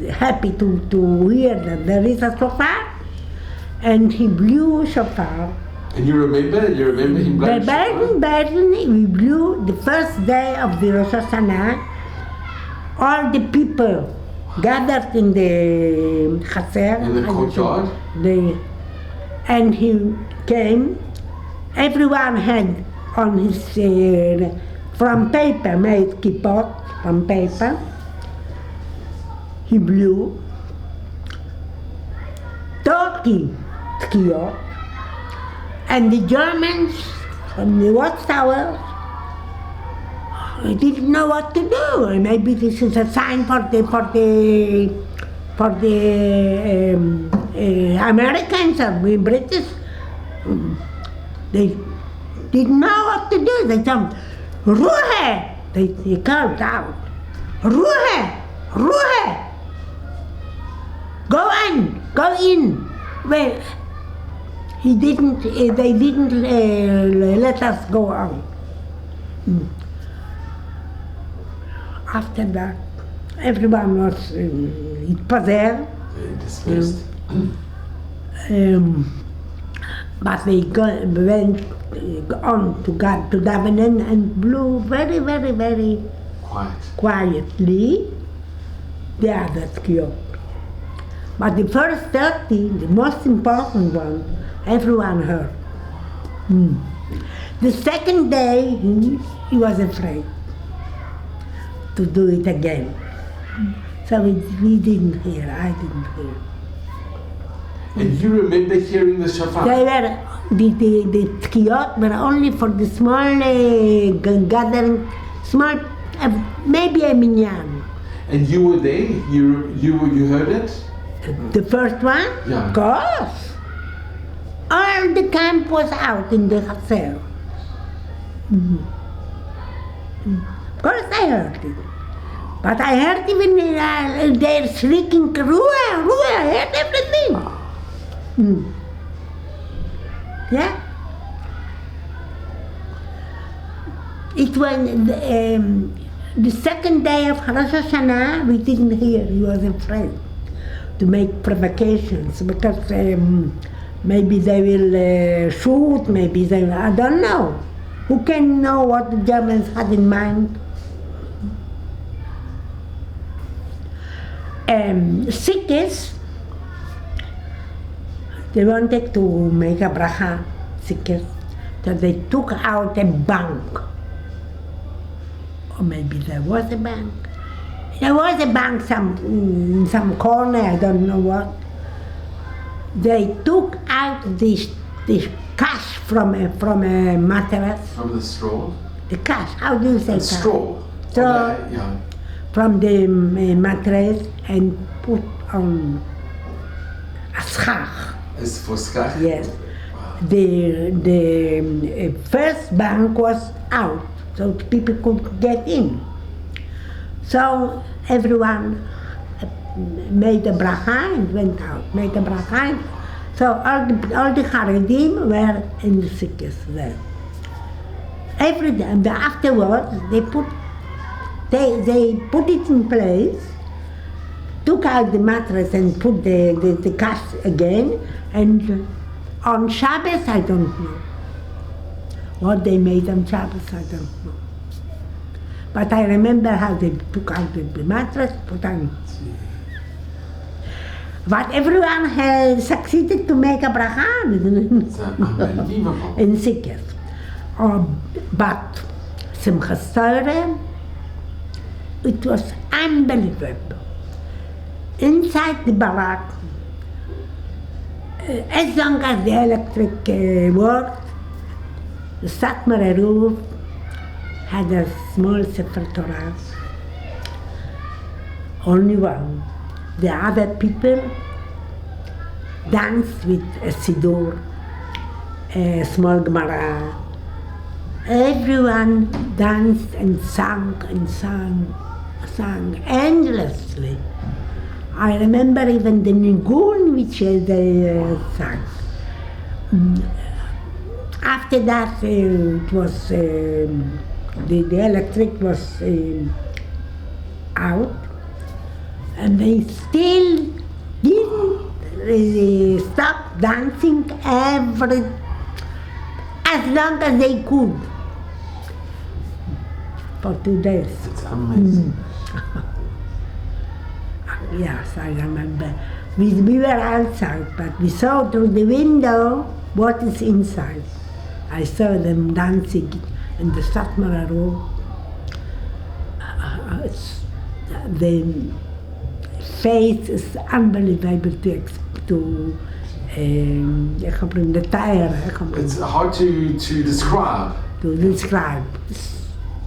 happy to hear that there is a shofar. And he blew shofar. And you remember him blowing shofar? We blew the first day of the Rosh Hashanah. All the people gathered in the Chaser. In the courtyard? And he came. Everyone had on his, from paper, made kippot from paper. He blew. Talking. And the Germans from the watchtower didn't know what to do. Maybe this is a sign for the Americans or the British. They didn't know what to do. They said, Ruhe! They called out, Ruhe! Ruhe! Go in. Well, they didn't let us go on. After that, everyone was התפזר. Dismissed. But they went on to davening and blew very, very, very quietly the other tkiot. But the first 30, the most important one, everyone heard. The second day, he was afraid to do it again. So we didn't hear, I didn't hear. And you remember hearing the shofar? They were, the tkiot were only for the small gathering, small, maybe a minyan. And you were there? You heard it? The first one? Yeah. Of course. All the camp was out in the chaser. Of course I heard it. But I heard even they're shrieking, Ruah, Ruah, I heard everything. Yeah? It was the second day of Rosh Hashanah, we didn't hear, he was afraid to make provocations because maybe they will shoot, maybe they will, I don't know. Who can know what the Germans had in mind? Sikhs, they wanted to make a bracha, Sikhs, so they took out a bank. Or maybe there was a bank. There was a bank in some corner, I don't know what. They took out this cash from a mattress. From the straw? The cash, how do you say cash? Straw. Straw. Yeah. From the mattress and put on a schach. As for skach? Yes. The first bank was out, so people could get in. So everyone made a bracha and went out, made a bracha. So all the Haredim were in the Sikhs there. Every day, and afterwards they put it in place, took out the mattress and put the cash again, and on Shabbos, I don't know. What they made on Shabbos, I don't know. But I remember how they took out the mattress, put on. But everyone has succeeded to make a bracha Unbelievable. in Sikhs. But Simchas Torah, it was unbelievable. Inside the barak, as long as the electric worked, the Satmar Eruv had a small Sefer Torah, only one. The other people danced with a Siddur, a small Gemara. Everyone danced and sang endlessly. I remember even the nigun which they sang. After that, it was the electric was out, and they still didn't stop dancing as long as they could. For 2 days. It's amazing. Yes, I remember. We were outside, but we saw through the window what is inside. I saw them dancing in the Satmar room. The face is unbelievable to לתאר, It's hard to describe. to describe.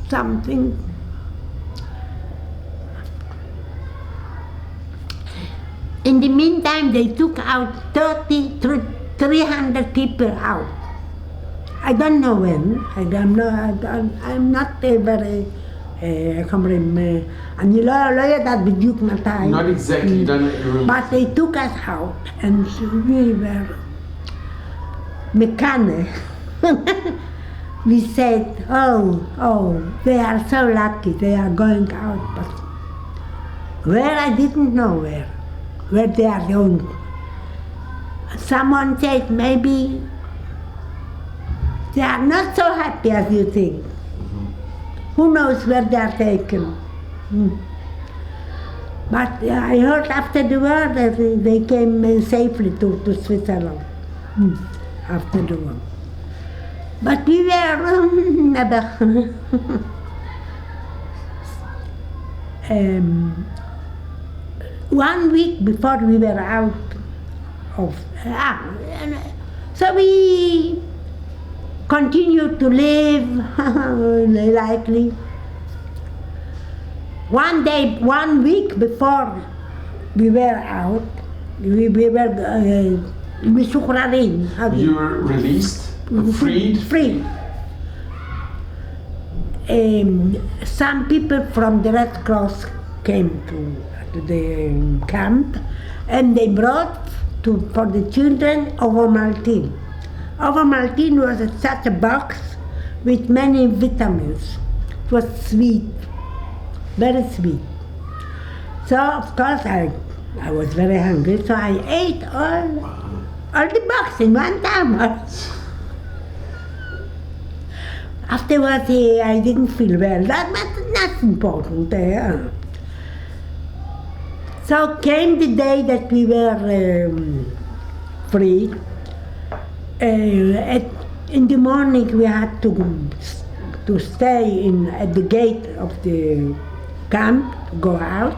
Something. In the meantime, they took out 300 people out. I don't know when. I'm not very, איך אומרים, אני לא יודעת בדיוק מתי. Not exactly, you don't remember. But they took us out, and we were mechanic. We said, oh, they are so lucky, they are going out. But Where I didn't know where they are going. Someone said maybe they are not so happy as you think. Who knows where they are taken? But I heard after the war that they came safely to Switzerland after the war. But we were never. 1 week before we were out of. So we continued to live likely. One day, 1 week before we were out, we were משוחררים. You were released, freed? Free. Some people from the Red Cross came to the camp, and they brought for the children Ovomaltine. Ovomaltine was such a box with many vitamins. It was sweet, very sweet. So of course I was very hungry, so I ate all the box in one time. Afterwards I didn't feel well. That's important. So came the day that we were free. In the morning we had to stay at the gate of the camp, to go out.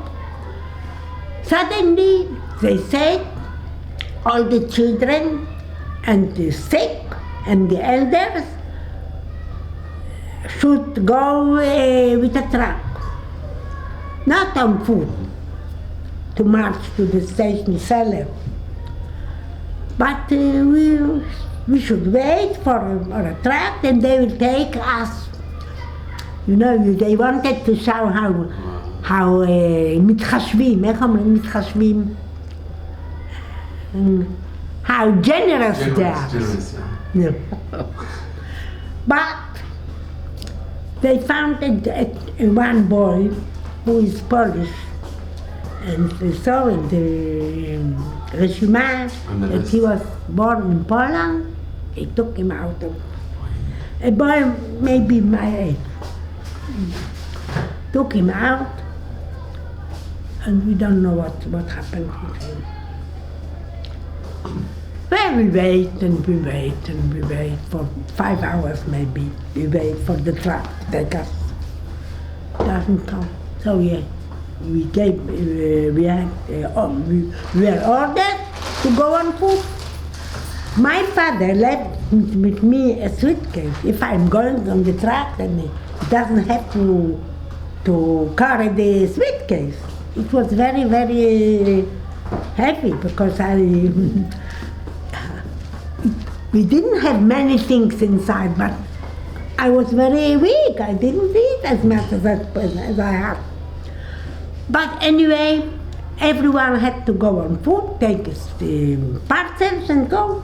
Suddenly they said all the children and the sick and the elders should go with a truck, not on foot, to march to the station cellar. But we should wait for a truck and they will take us. You know, they wanted to show how מתחשבים, איך אומרים מתחשבים? How generous they are. Yeah. But they found one boy who is Polish, and they saw in the resume that he was born in Poland. They took him out of a boy maybe my age. Took him out, and we don't know what happened with him. Well, we wait and we wait and we wait for 5 hours maybe. We wait for the truck to take us. Doesn't come. So we were ordered to go on foot. My father left with me a suitcase. If I'm going on the truck, then he doesn't have to carry the suitcase. It was very, very heavy because we didn't have many things inside, but I was very weak. I didn't eat as much as I had. But anyway, everyone had to go on foot, take the parcels and go.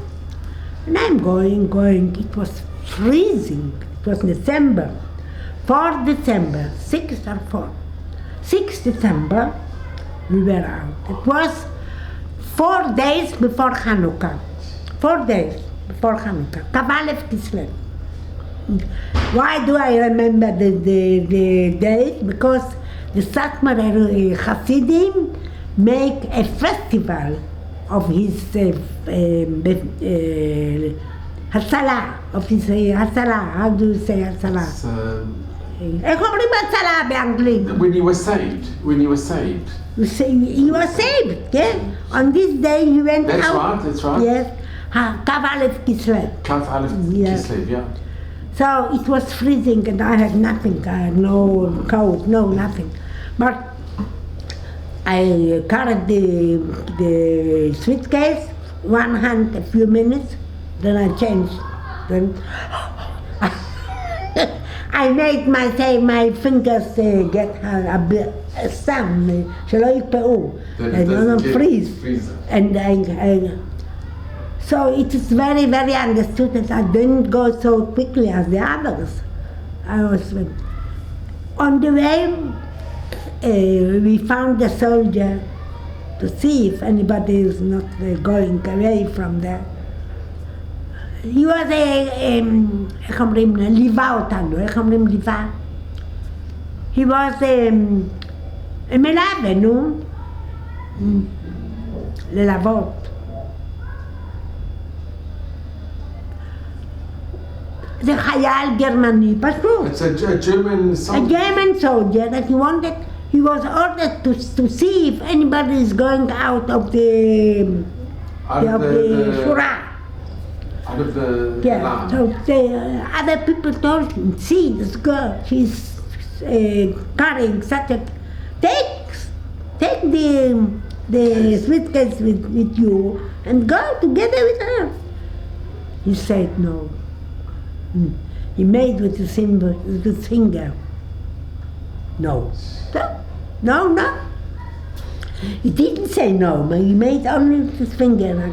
And I'm going. It was freezing. It was December. 4 December, 6 or 4. 6 December, we were out. It was 4 days before Hanukkah. 4 days before Hanukkah. Kavalef Kislev. Why do I remember the date? Because the Satmar Hasidim make a festival of his Hatzalah, of his Hatzalah. How do you say Hatzalah? איך אומרים הצלה באנגלית? When you were saved. He was saved, yes. On this day he went out. That's right. Yes. Kav Aleph Kislev. Kav Aleph Kislev, yeah. So it was freezing and I had nothing. I had no coat, no nothing. But I carried the suitcase, one hand a few minutes, then I changed. Then I made my fingers get a bit some, שלא יקפאו, I don't freeze. And so it is very, very understood that I didn't go so quickly as the others. I was on the way. we found the soldier to see if anybody is not going away from there. He was איך אומרים, ליווה אותנו, איך אומרים ליווה? He was מלווה, נו. ללוות. זה חייל גרמני, פשוט. It's a German A soldier. German soldier that he was ordered to see if anybody is going out of the Out of the Shura. out of the Yeah, line. so the other people told him, see this girl, she's carrying such a, take the suitcase with you and go together with her. He said no. He made with his finger. No. No. He didn't say no, but he made only with his finger.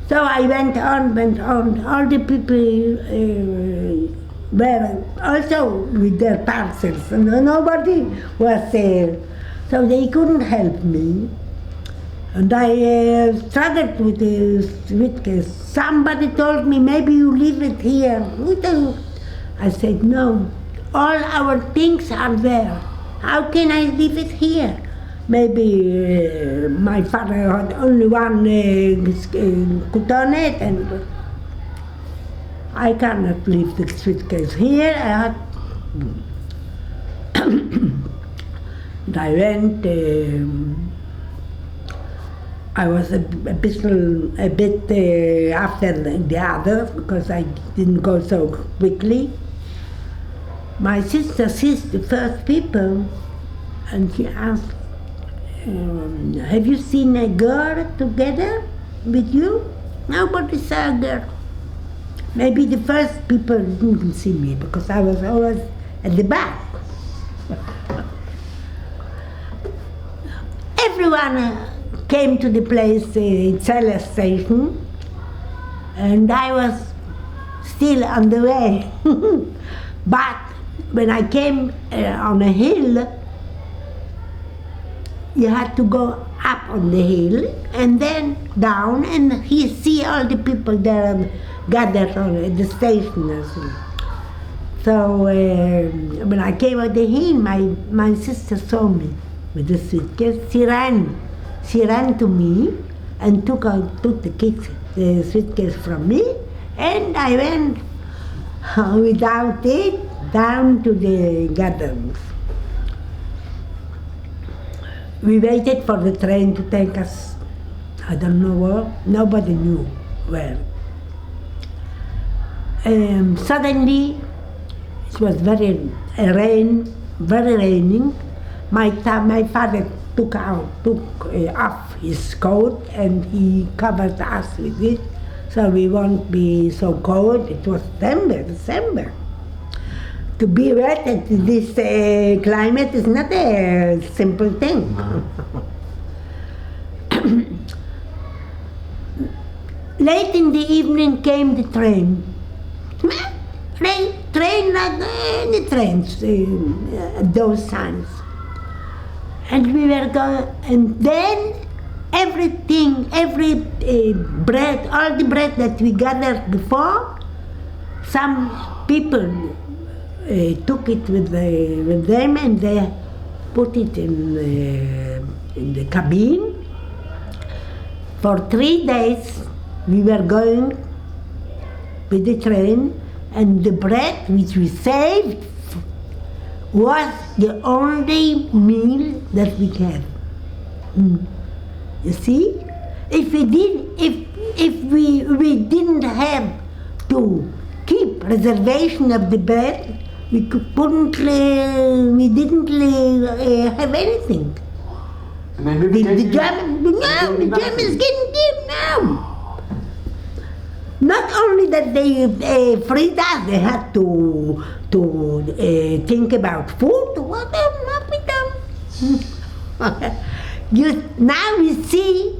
So I went on. All the people were also with their parcels, and nobody was there. So they couldn't help me. And I struggled with the suitcase. Somebody told me, maybe you leave it here. I said, no, all our things are there. How can I leave it here? Maybe my father had only one cotonet, and I cannot leave the suitcase here. And I went. I was a bit after the others because I didn't go so quickly. My sister sees the first people, and she asked, have you seen a girl together with you? Nobody saw a girl. Maybe the first people didn't see me because I was always at the back. Everyone came to the place, Zeller station, and I was still on the way. But when I came on a hill, you had to go up on the hill and then down, and you see all the people there gathered on the station. So when I came on the hill, my sister saw me with the suitcase. She ran to me and took the suitcase from me, and I went without it down to the gardens. We waited for the train to take us, I don't know where, nobody knew where. Suddenly, it was very raining. My father took off his coat and he covered us with it so we won't be so cold. It was December. To be wet at this climate is not a simple thing. Late in the evening came the train. Train like any trains at those times. And we were going, and then everything, every bread, all the bread that we gathered before, some people took it with them and they put it in the cabin. For 3 days we were going with the train, and the bread which we saved was the only meal that we had. You see, if we didn't have to keep reservation of the bread, we didn't have anything. And they maybe The Germans didn't give now. Not only that they freed us, they had to think about food. What up with them? Now we see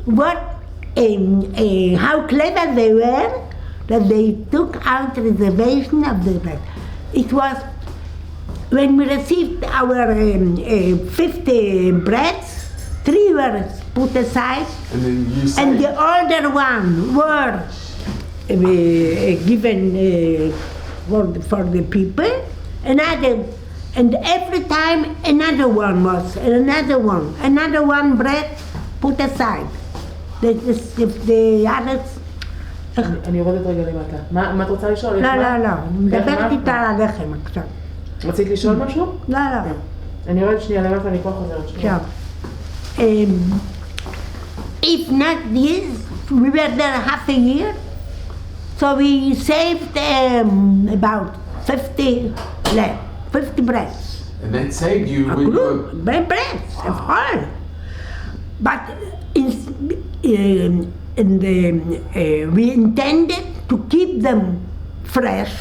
how clever they were, that they took out reservation of the bread. It was when we received our 50 breads, 3 were put aside, And then you say, and the older one were given for the people, and every time another one bread put aside. The others, אני יורדת רגע למטה. מה את רוצה לשאול? לא, אני מדברת איתה על הלחם עכשיו. רצית לשאול משהו? לא. אני יורדת שנייה למטה, אני כבר חוזרת שנייה. If not this, we were there half a year, so we saved about 50 breads. and that saved you when you were... Breads, of course. But we intended to keep them fresh,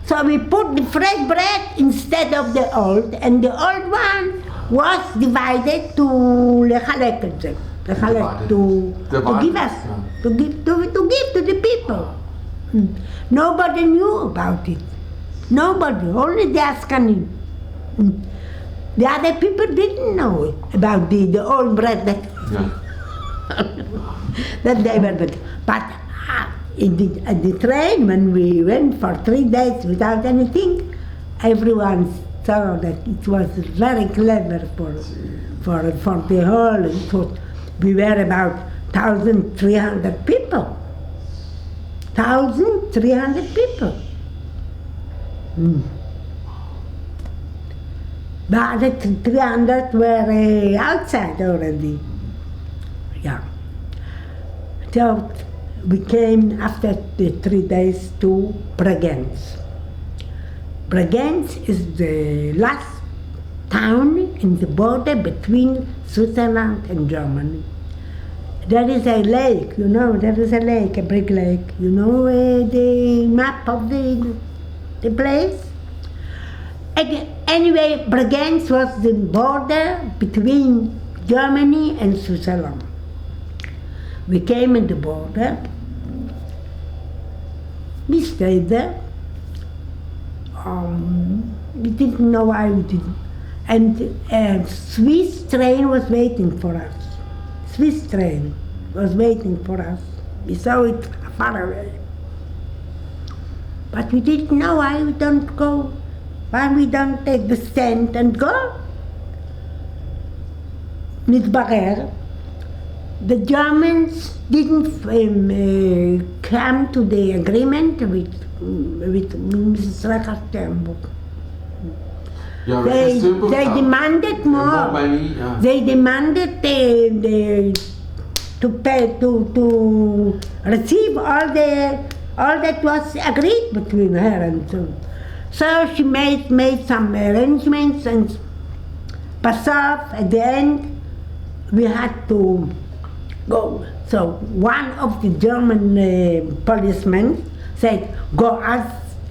so we put the fresh bread instead of the old, and the old one was divided to לחלק את זה. To give us, to give to the people. Nobody knew about it. Nobody, only the Askanim. The other people didn't know about the old bread that, that they were making. But at the train, when we went for 3 days without anything, everyone saw that it was very clever for the whole. It was, we were about 1,300 people. 1,300 people. The other 300 were outside already. Yeah. So we came after the 3 days to Bregenz. Bregenz is the last town in the border between Switzerland and Germany. There is a lake, there is a lake, a big lake. You know the map of the place? Anyway, Bregenz was the border between Germany and Switzerland. We came in the border. We stayed there. We didn't know why we didn't. And a Swiss train was waiting for us. Swiss train was waiting for us. We saw it far away. But we didn't know why we don't go, why we don't take the stand and go. מתברר, the Germans didn't come to the agreement with Mrs. Sternburg. They demanded more. money. They demanded to pay to receive all that was agreed between her and so. So she made some arrangements, and Passover at the end we had to go. So one of the German policemen said, "Go as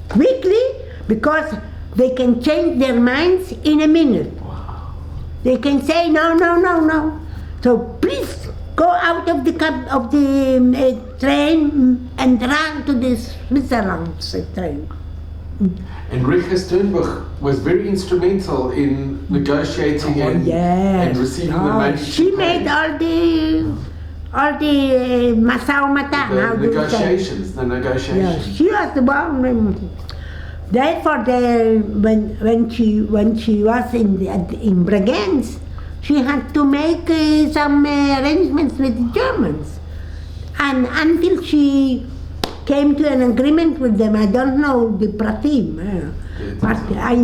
quickly because they can change their minds in a minute. Wow. They can say no. So please go out of the train and run to the Switzerland train." And Reeva Sternberg was very instrumental in negotiating and receiving the money. She made all the masao-matan. The negotiations. Yeah, she was the one. Therefore, when she was in Bregenz, she had to make some arrangements with the Germans, and until she came to an agreement with them, I don't know the pratim, but I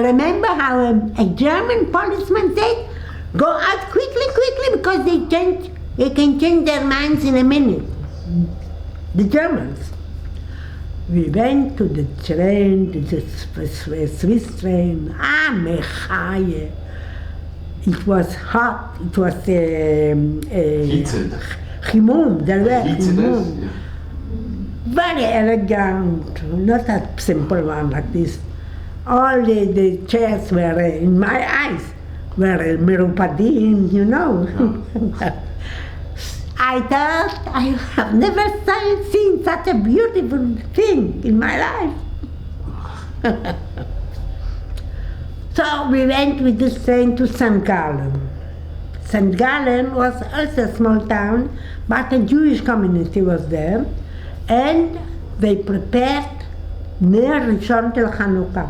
remember how a German policeman said, "Go out quickly, because they can change their minds in a minute." The Germans. We went to the train, to the Swiss train. Mechaye. It was hot. It was Heated. chimum. There were Heated. chimum. Yeah. Very elegant, not a simple one like this. All the chairs were, in my eyes, were merupadim, I thought I have never seen such a beautiful thing in my life. So we went with this train to St. Gallen. St. Gallen was also a small town, but a Jewish community was there, and they prepared Ner Rishon Tel Chanukah,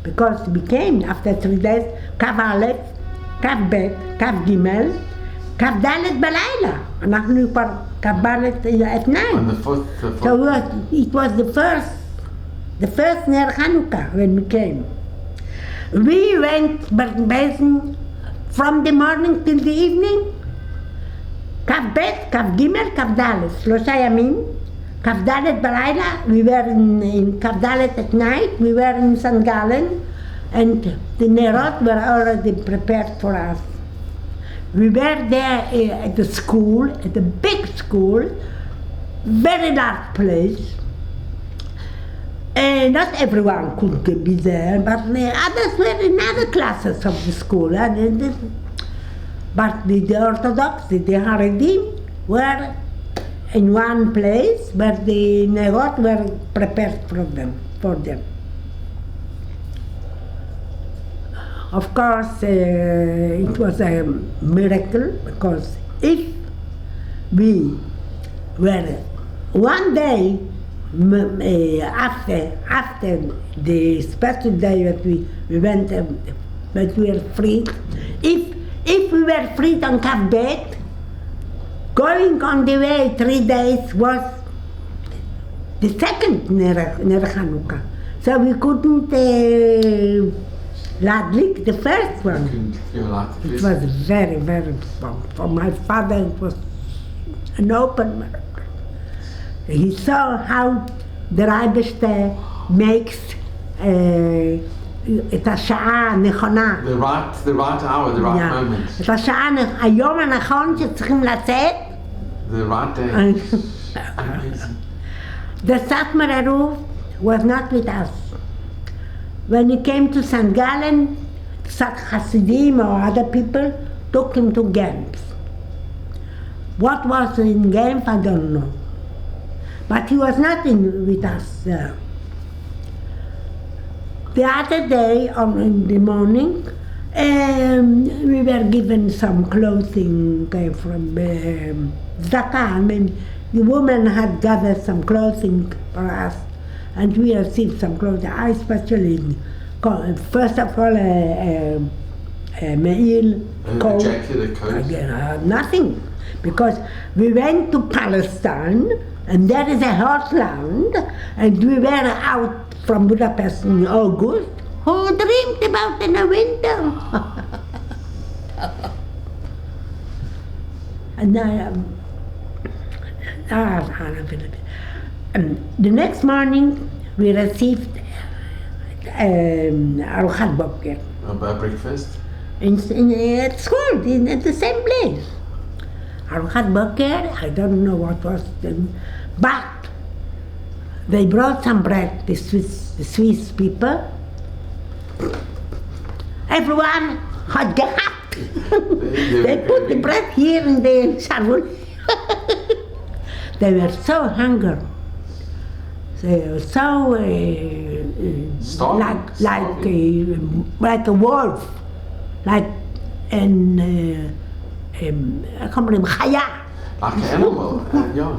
because it became, after 3 days, Kav Aleph, Kav Bet, Kav Gimel, Kav Dalet Balayla. אנחנו כבר Kav Dalet at night. On the fourth. So it was the first Ner Chanukah when we came. We went basing from the morning till the evening. Kav Bet, Kav Gimel, Kav Dalet, 3 ימים. Kav Dalet Balayla, we were in Kav Dalet at night, we were in St. Gallen, and the Nerot were already prepared for us. We were there at the school, at the big school, very large place. Not everyone could be there, but the others were in other classes of the school. But the Orthodox, the Haredim, were in one place, but the Nerot were prepared for them. Of course, it was a miracle, because if we were one day after the special day that we went, that we were free, if we were free on Kav Bet, going on the way 3 days was the second Ner Chanukah. So we couldn't ladlik the first one. It was very, very fun. For my father, it was an open miracle. He saw how the Rebbe makes את השעה הנכונה. The right hour, the right moment. את השעה, היום הנכון שצריכים לצאת. The right day. The Satmar Aruf was not with us. When he came to St. Gallen, some Hasidim or other people took him to Genf. What was in Genf, I don't know. But he was not with us there. The other day, in the morning, we were given some clothing from Zaka. I mean, the woman had gathered some clothing for us, and we received some clothing. I especially, first of all, a me'il coat. A jacket, a coat? Nothing, because we went to Palestine, and there is a hot land, and we were out from Budapest in August. Who dreamed about in the winter? And the next morning we received Arukhat Boker. A breakfast? At school, at the same place. Arukhat Boker, I don't know what was then, but they brought some bread, the Swiss people. Everyone had gehabt. They put the bread here in the sharvul. They were so hungry. They were so like a wolf, like an chaya. Like an animal, yeah.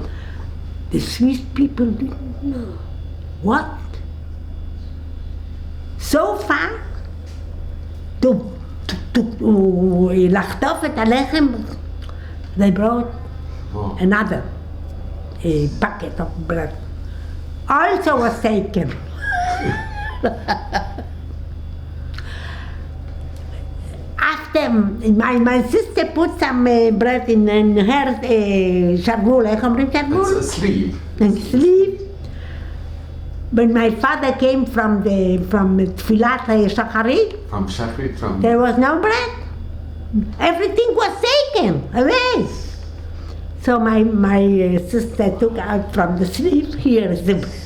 The Swiss people didn't know. What? So far, to לחטוף את הלחם, they brought another packet of bread. Also was taken. After my sister put some bread in her sharvul, איך אומרים sharvul? It's a sleeve. Sleeve. When my father came from Tfilat Shacharit, there was no bread. Everything was taken away. So my sister took out from the sleeve, here is the bread.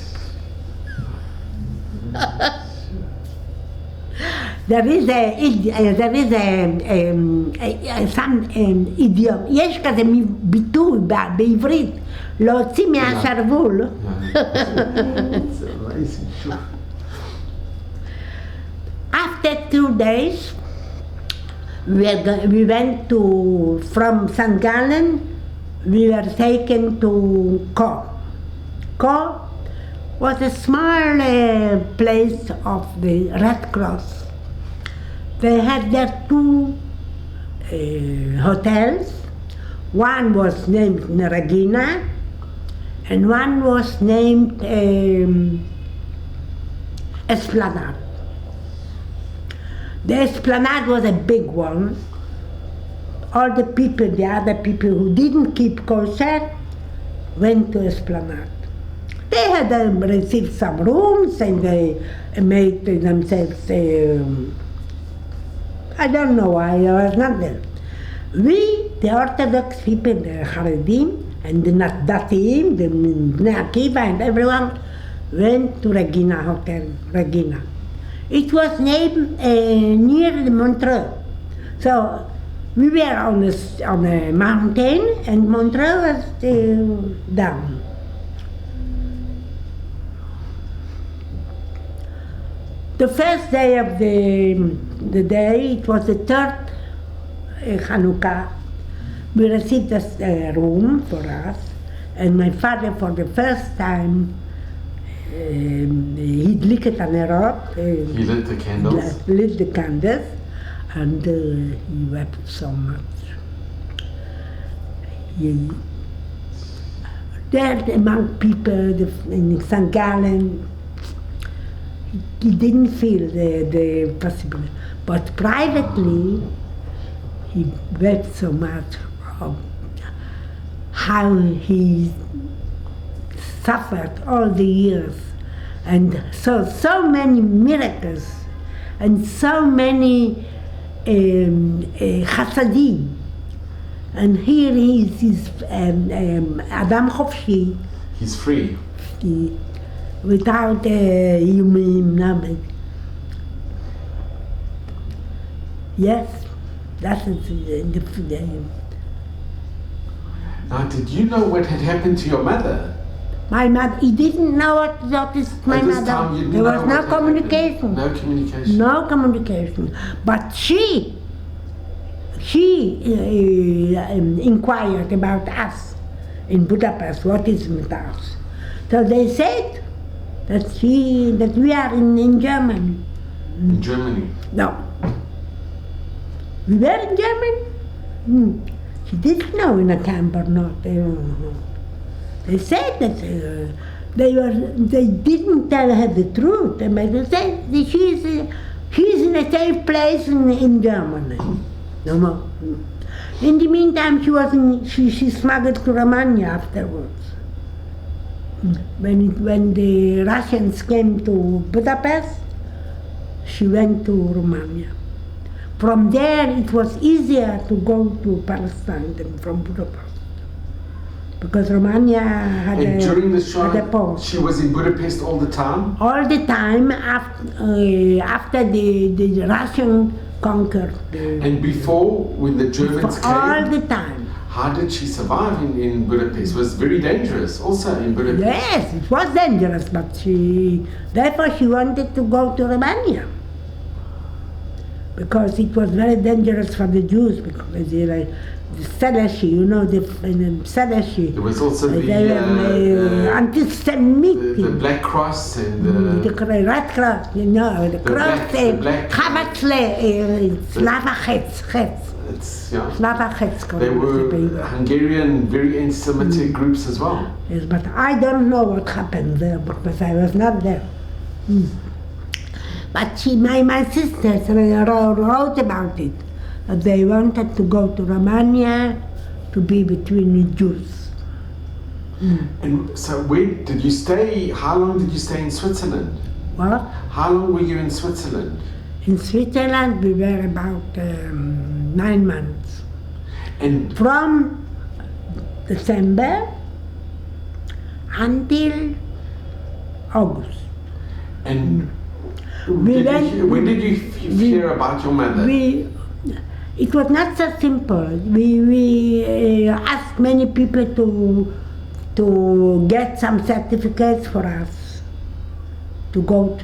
There is some idiom, יש כזה ביטוי בעברית, להוציא מהשרוול. After 2 days, we went from St. Gallen, we were taken to Co. Co was a small place of the Red Cross. They had there 2 hotels. One was named Regina, and one was named Esplanade. The Esplanade was a big one. All the other people who didn't keep kosher, went to Esplanade. They had received some rooms and they made themselves, I don't know why, I was not there. We, the Orthodox people, the Haredim, and the Datiim, the Bnei Akiva and everyone, went to Regina Hotel, Regina. It was named near the Montreux. So we were on a mountain and Montreux was down. The first day of the day, it was the 3rd Hanukkah, we received a room for us, and my father for the first time, he lit the nerot. He lit the candles? Lit the candles, and he wept so much. There among people in St. Gallen, he didn't feel the possibility, but privately, he wept so much of how he suffered all the years and saw so many miracles and so many chasadim. And here he is Adam Chofshi. He's free. Without human. Yes. That is the Now, did you know what had happened to your mother? My mother, he didn't know what is my At this mother. time, you didn't There know was what no had communication. happened? No communication. No communication. But she inquired about us in Budapest. What is with us? So they said that we are in Germany. In Germany? No. We were in Germany. She didn't know in a camp or not. They said that they didn't tell her the truth. They said she's in a safe place in Germany. No more. In the meantime, she smuggled to Romania afterwards. When the Russians came to Budapest, she went to Romania. From there, it was easier to go to Palestine than from Budapest, because Romania had a post. She was in Budapest all the time? All the time after the Russian conquered. And before, when the Germans came? All the time. How did she survive in Budapest? It was very dangerous also in Budapest. Yes, it was dangerous, but therefore she wanted to go to Romania. Because it was very dangerous for the Jews, because the Seleshi, the Seleshi. There was also the anti-Semitic. The Black Cross and the Red Cross, the cross, Slava Chetz. Slava Chetz. They were Hungarian, very anti-Semitic groups as well. Yes, but I don't know what happened there, because I was not there. But my sisters wrote about it. That they wanted to go to Romania to be between the Jews. And so where did you stay? How long did you stay in Switzerland? What? How long were you in Switzerland? In Switzerland we were about 9 months. And from December until August. And when did you hear about your mother? It was not so simple. We asked many people to get some certificates for us. to go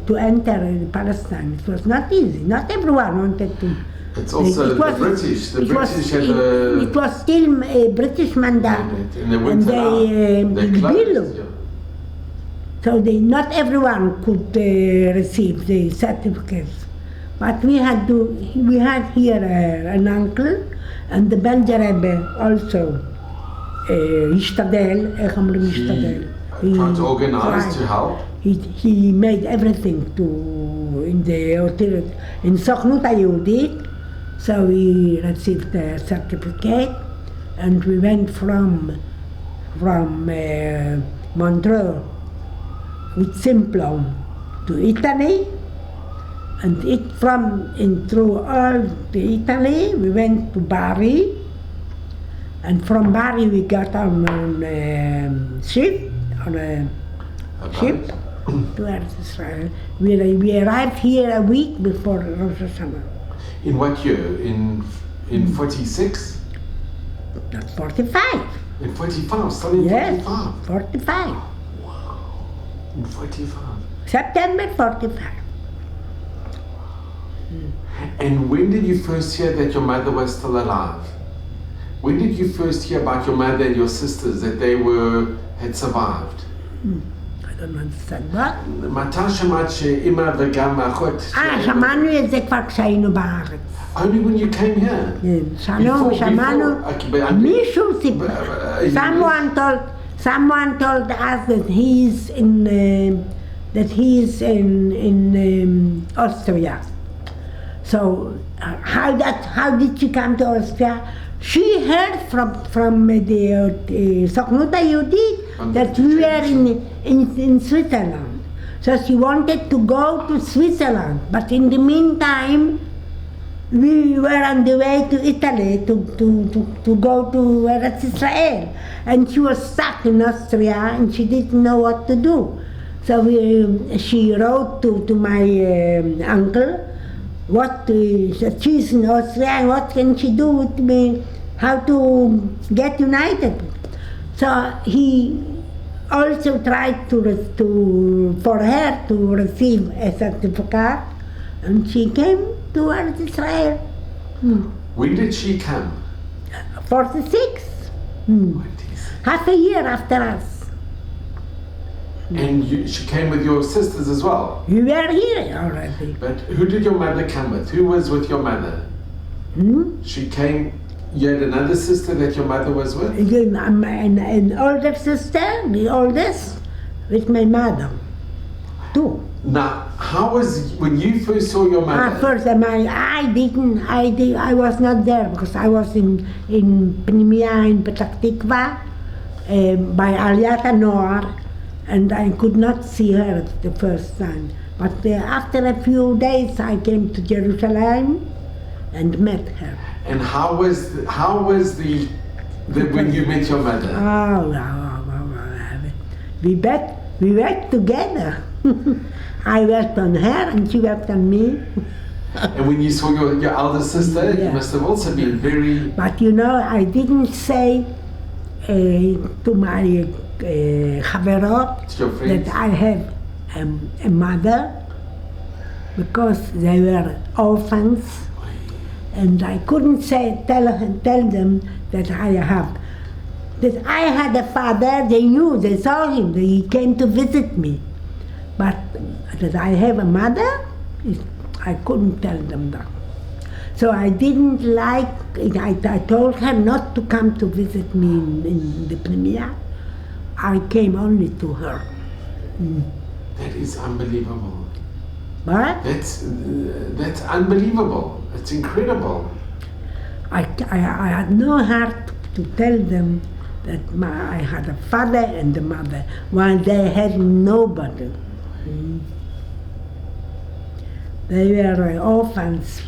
to enter Palestine. It was not easy. Not everyone wanted to. It's also It was- the British. The it British was, had it was still a British mandate, in the and winter they they built. closed. Yeah. So not everyone could receive the certificates. But we had here an uncle, and the Belgian Rebbe also, Ishtadel, איך אומרים Ishtadel? Tried to organize to help. He made everything in the authority, in Sochnut HaYehudit, so we received the certificate, and we went from Montreux with Simplon to Italy, and through all the Italy, we went to Bari, and from Bari we got on a ship to Eretz Israel. We arrived here a week before Rosh Hashanah. In what year? In 46? Not 45. In 45, starting in Yes, 45. 45. In 45. September 45. And when did you first hear that your mother was still alive? When did you first hear about your mother and your sisters, that they had survived? I don't understand what. מתי שמעת שאמא וגם האחות... שמענו את זה כבר כשהיינו בארץ. Only when you came here? שמענו, מישהו סיפר. Someone told us that he is in Austria. So how did she come to Austria? She heard from the Sochnut HaYehudit that we were in Switzerland. So she wanted to go to Switzerland, but in the meantime, we were on the way to Italy to go to Eretz Israel. And she was stuck in Austria and she didn't know what to do. So she wrote to my uncle, she's in Austria, and what can she do with me, how to get united. So he also tried for her to receive a certificate, and she came to Eretz Israel. When did she come? 46. Half a year after us. And she came with your sisters as well? We were here already. But who did your mother come with? Who was with your mother? She came, you had another sister that your mother was with? An older sister, the oldest, with my mother. Two. Now, how was, when you first saw your mother? First, I was not there because I was in Pnimia in Petach Tikva by Aliyat HaNoar, and I could not see her the first time. But after a few days, I came to Jerusalem and met her. And how was the when you met your mother? We worked together. I worked on her and she worked on me. And when you saw your elder sister, you must have also been very... But you know, I didn't say to my Chaverot that I have a mother, because they were orphans, and I couldn't tell them that I had a father. They knew, they saw him, he came to visit me. But that I have a mother, I couldn't tell them that. So I didn't like it. I told her not to come to visit me in the Pnimia. I came only to her. That is unbelievable. What? That's unbelievable. It's incredible. I had no heart to tell them that I had a father and a mother, while they had nobody. They were orphans.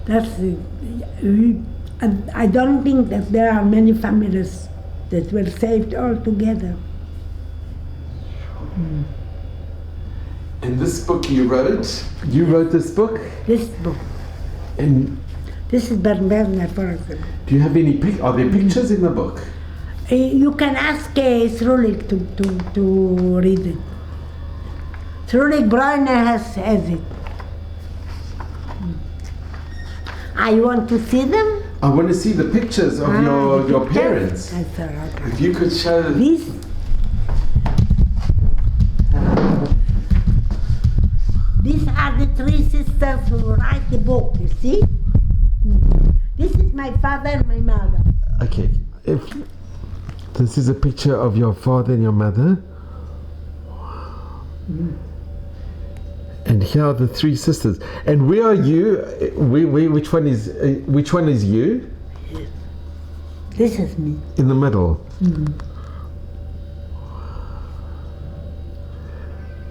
That's and I don't think that there are many families that were saved altogether. And this book you wrote this book? This book. And this is Bernard, for example. do you have any are there pictures in the book? You can ask Srulik to read it. Srulik Bräuner has it. I want to see them. I want to see the pictures of your parents. I thought, okay. If you could show. These are the three sisters who write the book, you see? This is my father and my mother. Okay, if this is a picture of your father and your mother. And here are the three sisters. And where are you? Which one is you? This is me. In the middle.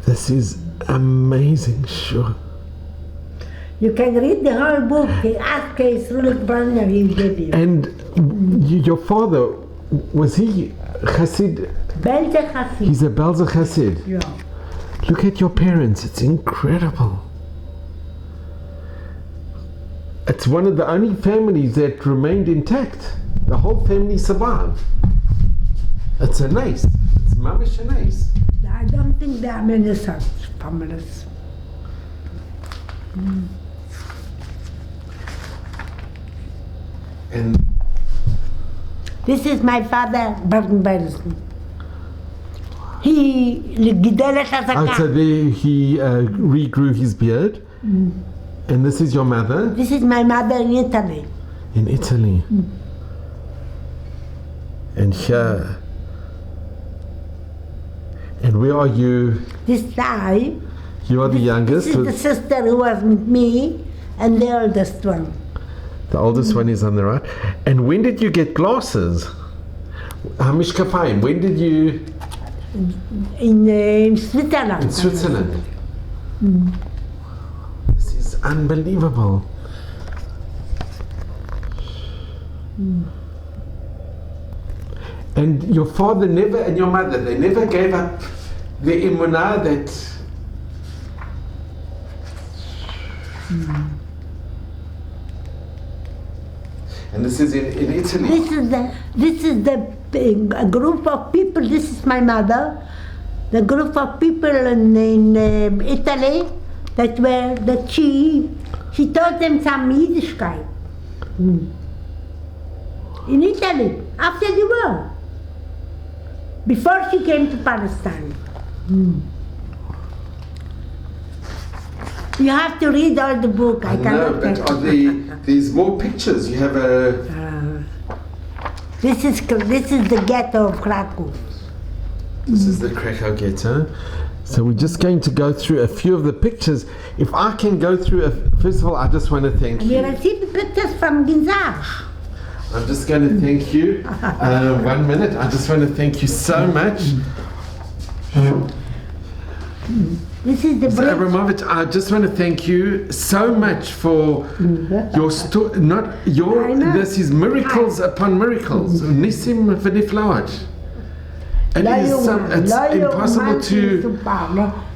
This is amazing, sure. You can read the whole book. Ask Srulik Bräuner, he'll give you. And your father, was he Chassid? Belzer Chassid. He's a Belzer Chassid. Yeah. Look at your parents, it's incredible. It's one of the only families that remained intact. The whole family survived. It's a nice. It's mamish a nice. I don't think there are many such families. And This is my father, Bergen. He גידל את הזקן. so there he regrew his beard. And this is your mother This is my mother in Italy. in Italy. And here. And where are you? This guy, You are the youngest. this is the sister who was with me, and the oldest one. The oldest one is on the right. And when did you get glasses? Hamish Kafayim, when did you? In Switzerland. In Switzerland. This is unbelievable. And your father never, and your mother, they never gave up the emunah that. And this is in Italy. This is a group of people. This is my mother. The group of people in Italy that she taught them some Yiddishkeit. In Italy, after the war, before she came to Palestine. You have to read all the book. I No, cannot but tell are you. there's more pictures. You have a. This is the ghetto of Krakow. This is the Krakow ghetto. So we're just going to go through a few of the pictures. If I can go through, first of all, I just want to thank And you. you received pictures from Ginzach. I'm just going to thank you. 1 minute. I just want to thank you so much. This is the Mr. bridge. Abramowitch, I just want to thank you so much for your story. Not your. I know. This is miracles upon miracles. Nissim v'niflaot. It is it's impossible to.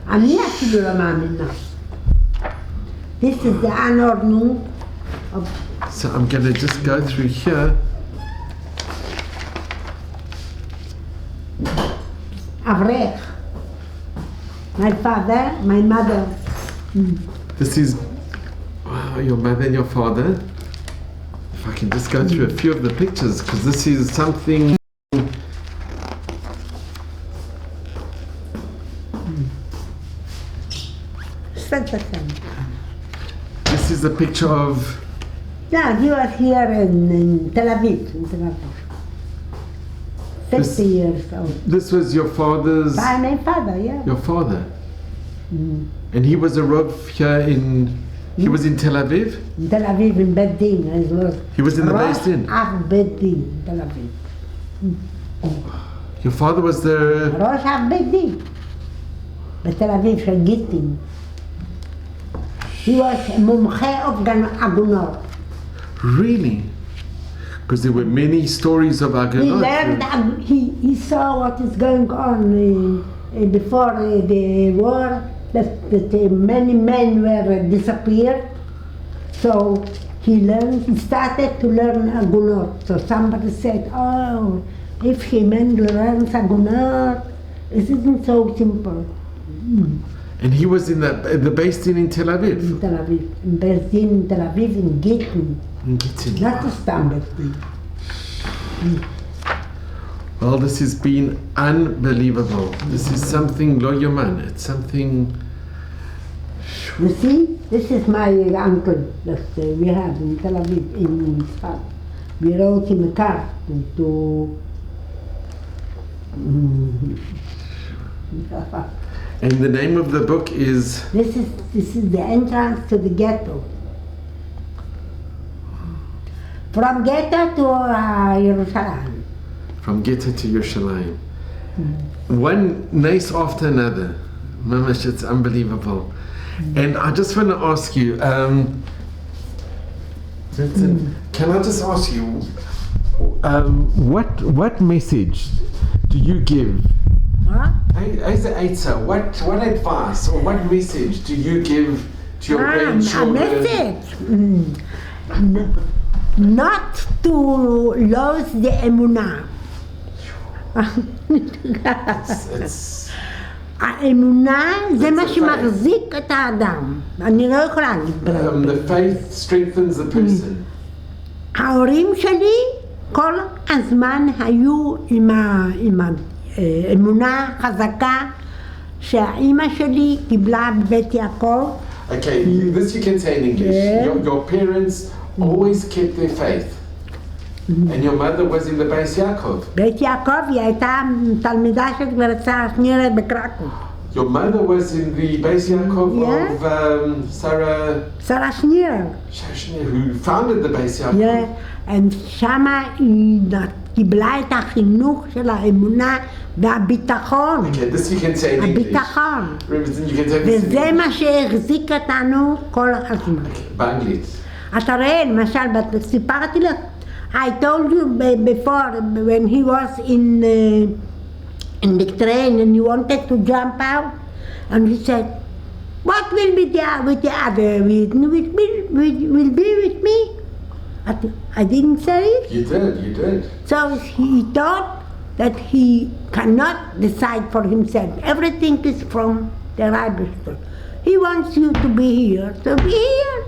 אני אפילו לא מאמינה. This is the Anordnung of So I'm going to just go through here. Avrech. My father, my mother. This is your mother and your father. If I can just go through a few of the pictures, because this is something. This is a picture of. Yeah, he was here in Tel Aviv. 50 years old. This was your father's. By my father, yeah. Your father. And he was a Rav here in. He was in Tel Aviv. In Tel Aviv, in Bet Din, as well. He was in the Beis Din. Af Bet Din, Tel Aviv. Your father was the. ראש אף בית דין. בתל אביב של גיטין. He was a מומחה of עגונות. Really? Because there were many stories of He Aganot. learned, he saw what is going on before the war, that many men were disappeared. So he started to learn Agunot. So somebody said, oh, if jemand learns Agunot, it isn't so simple. And he was in the Beis Din in Tel Aviv. In Tel Aviv, in Beis Din, in Tel Aviv, in Gittin. In Gittin. Not a standard thing. Well, this has been unbelievable. This is something lo yaman. It's something. You see, this is my uncle that we had in Tel Aviv, in Tzfat. We wrote him a card to And the name of the book is. This is the entrance to the ghetto. From ghetto to Jerusalem. From Geta to Yerushalayim. One nice after another. Mamash, it's unbelievable. And I just want to ask you, Vincent, can I just ask you, what message do you give? What? As an Eitzah, what advice or what message do you give to your grandchildren? A message. Not to lose the emunah. It's האמונה זה מה שמחזיק את האדם. אני לא יכולה להגיד בלעדיו. the faith strengthens the person. ההורים שלי כל הזמן היו עם האמונה חזקה שהאימא שלי קיבלה בבית יעקב. Okay, this you can say in English. Yeah. Your parents always kept their faith. And your mother was in the Beis Yaakov. בית יעקב היא הייתה תלמידה של גברת שרה שנירר בקרקוב. Your mother was in the Beis Yaakov Yeah. of Sarah שרה שנירר. Shashner, who founded the Beis Yaakov. שמה היא קיבלה את החינוך של האמונה והביטחון. Okay, this you can say in English. הביטחון. Remember, you can say this in וזה English. מה שהחזיק אותנו כל הזמן. באנגלית. אתה רואה, למשל, סיפרתי לך, I told you before when he was in the train and he wanted to jump out, and he said, "What will be with the other? Will be with me?" I didn't say it. You did. So he thought that he cannot decide for himself. Everything is from the Rebbe. He wants you to be here, so be here.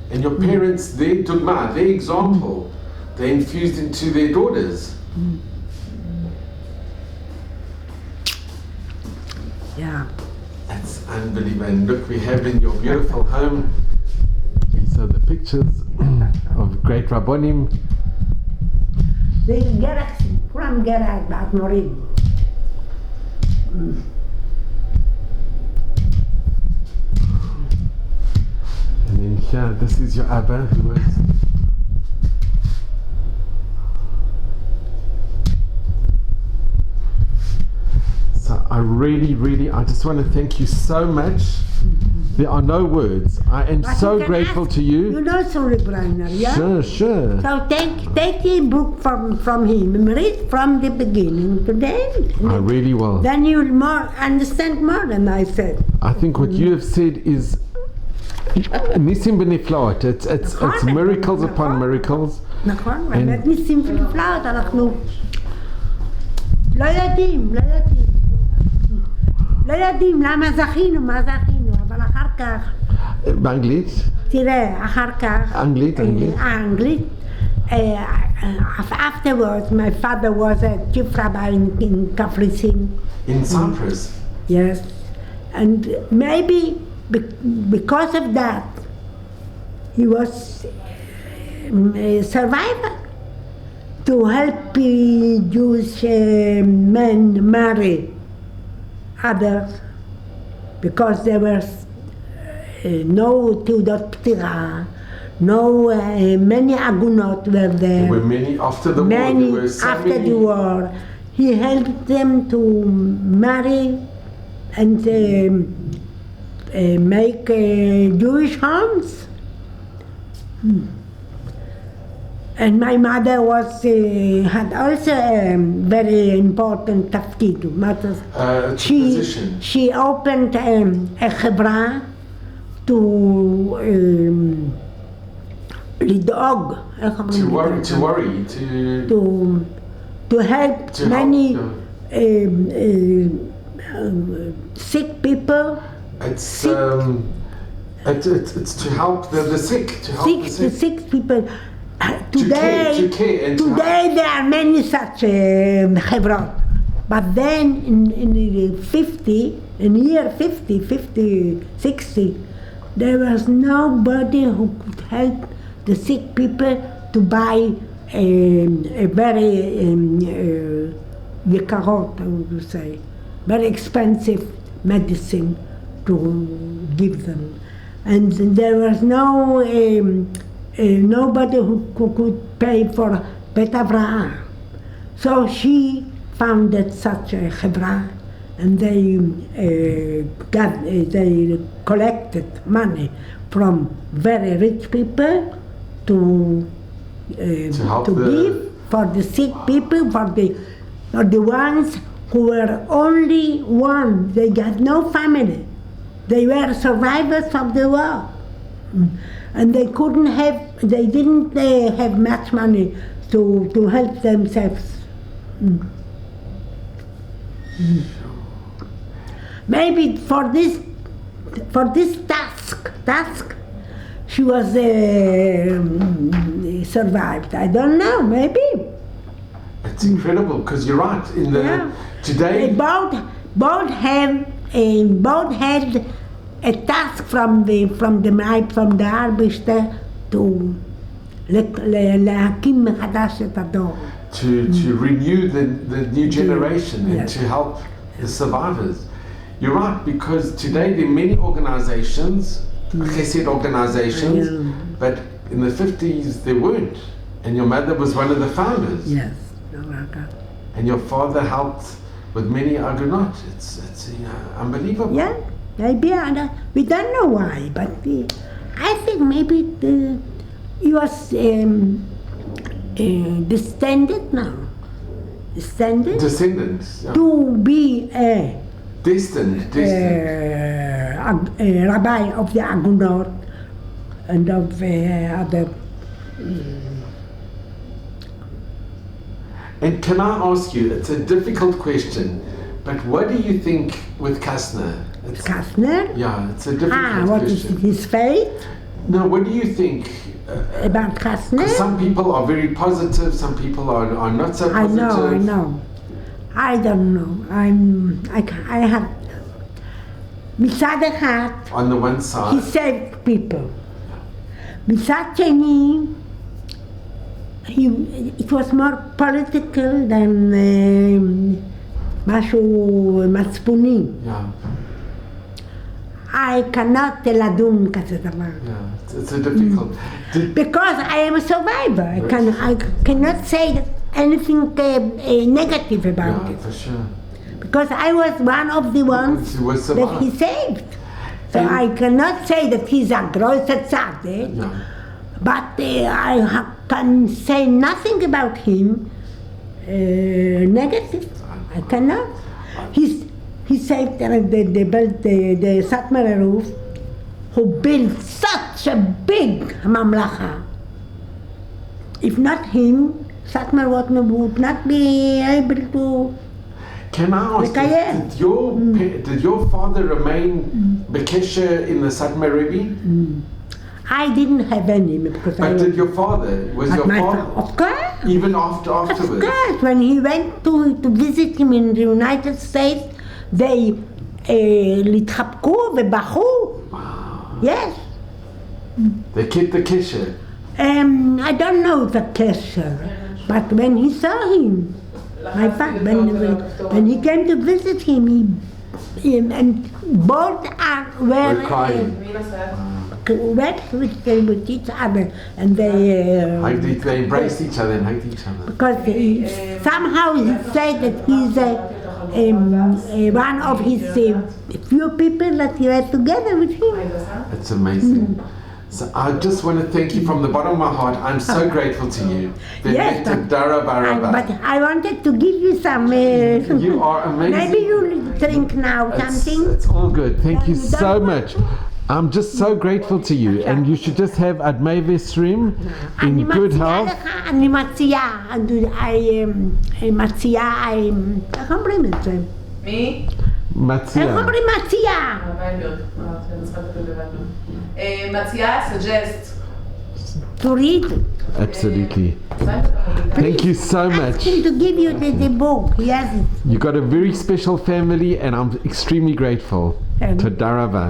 And your parents, their dogma, their example, they infused into their daughters. Yeah. That's unbelievable. And look, we have in your beautiful home, these are the pictures of great Rabbonim. They get us from Gerard Batmorim. And then here, this is your Abba, who was. So I really, I just want to thank you so much. There are no words. I am But so you can grateful ask- to You you. know Suri Brainer, yeah? Sure. So take the book from him and read from the beginning to the end. I really will. Then you'll more understand more than I said. I think what you have said is Nisim b'niflaot. It's miracles upon miracles. נכון, באמת ניסים ונפלאות, אנחנו לא יודעים למה זכינו, מה זכינו, אבל אחר כך, באנגלית? תראה, אחר כך, אנגלית. Afterwards, my father was a chief rabbi in Kafrisin. In Cyprus. Yes, and maybe because of that, he was a survivor to help Jewish men marry others because there was no תעודות פטירה, no many agunot were there. There were many after the war. Many There were so after many. the war. He helped them to marry and make Jewish homes. And my mother was had also a very important tafkid. Position. She opened a חברה to לדאוג, איך אומרים? To worry, to help to many help, sick people, it's sick. it's to help the sick, to help the The sick. sick people. Today, to care and to today there are many such חברות. But then in the 50, in year 50, 60, there was nobody who could help the sick people to buy a very יקרות, I would say, very expensive medicine to give them. And there was nobody who could pay for Bet Avraham. So she founded such a חברה, and they collected money from very rich people to help give for the sick people, for the ones who were only one. They got no family. They were survivors of the war. And they didn't have much money to help themselves. Maybe for this task, she was survived. I don't know, maybe. It's incredible because you're right. Today, They both had a task from the Arbiter to להקים מחדש את הדור. to renew the new generation and Yes. to help the survivors. You're right, because today there are many organizations, chesed organizations, but in the 50s there weren't. And your mother was one of the founders. Yes. And your father helped with many agunot. It's unbelievable. Yeah, maybe we don't know why, but I think maybe he was descended Descendants. Yeah. to be a Destined. rabbi of the Agunot and of other. And can I ask you, it's a difficult question, but what do you think with Kastner? Kastner? Yeah, it's a difficult What is question. his fate No, what do you think? about Kastner? Some people are very positive, some people are not so I positive. know. I don't know. I have. מצד אחד, On the one he side, saved people. מצד שני, it was more political than משהו מצפוני. yeah, I cannot לדון כזה דבר. yeah, it's a difficult. Because I am a survivor. I cannot say anything negative about Yeah, it. for sure. Because I was one of the ones Who was that he survived. saved. So And- I cannot say that he's a großer tzaddik, Yeah. but can say nothing about him negative. I cannot. He saved the Satmar roof, who built such a big mamlacha. If not him, Satmar would not be able to. Can I ask Mikhail. you, did your father remain Bekesher in the Satmar Rebbe? I didn't have any because I But was. did your father? Was But your my father? Of course. Even Of afterwards? course, when he went to visit him in the United States, they התחבקו ובכו. Wow. Yes. They kept the Kesher. I don't know the Kastner, but when he saw him, my father, when he came to visit him, and both were Were crying. wet with each other, and they. They embraced each other and hugged each other. Because somehow he said that he's one of his few people that he had together with him. It's amazing. So I just want to thank you from the bottom of my heart. I'm so grateful to you. Yes, but I wanted to give you some. You are amazing. Maybe you'll drink now something. It's all good. Thank you You don't so want much. to? I'm just so grateful to you, and you should just have Admei Vesrim אני in good מציעה health. לך, אני מציעה, מציעה, איך אומרים את זה? מי? איך Matzia. אומרים מציעה? מציעה, suggest. תוריד. Absolutely. Thank you so Ask much. him to give you the book, he has it. You got a very special family, and I'm extremely grateful. And- Toda rava.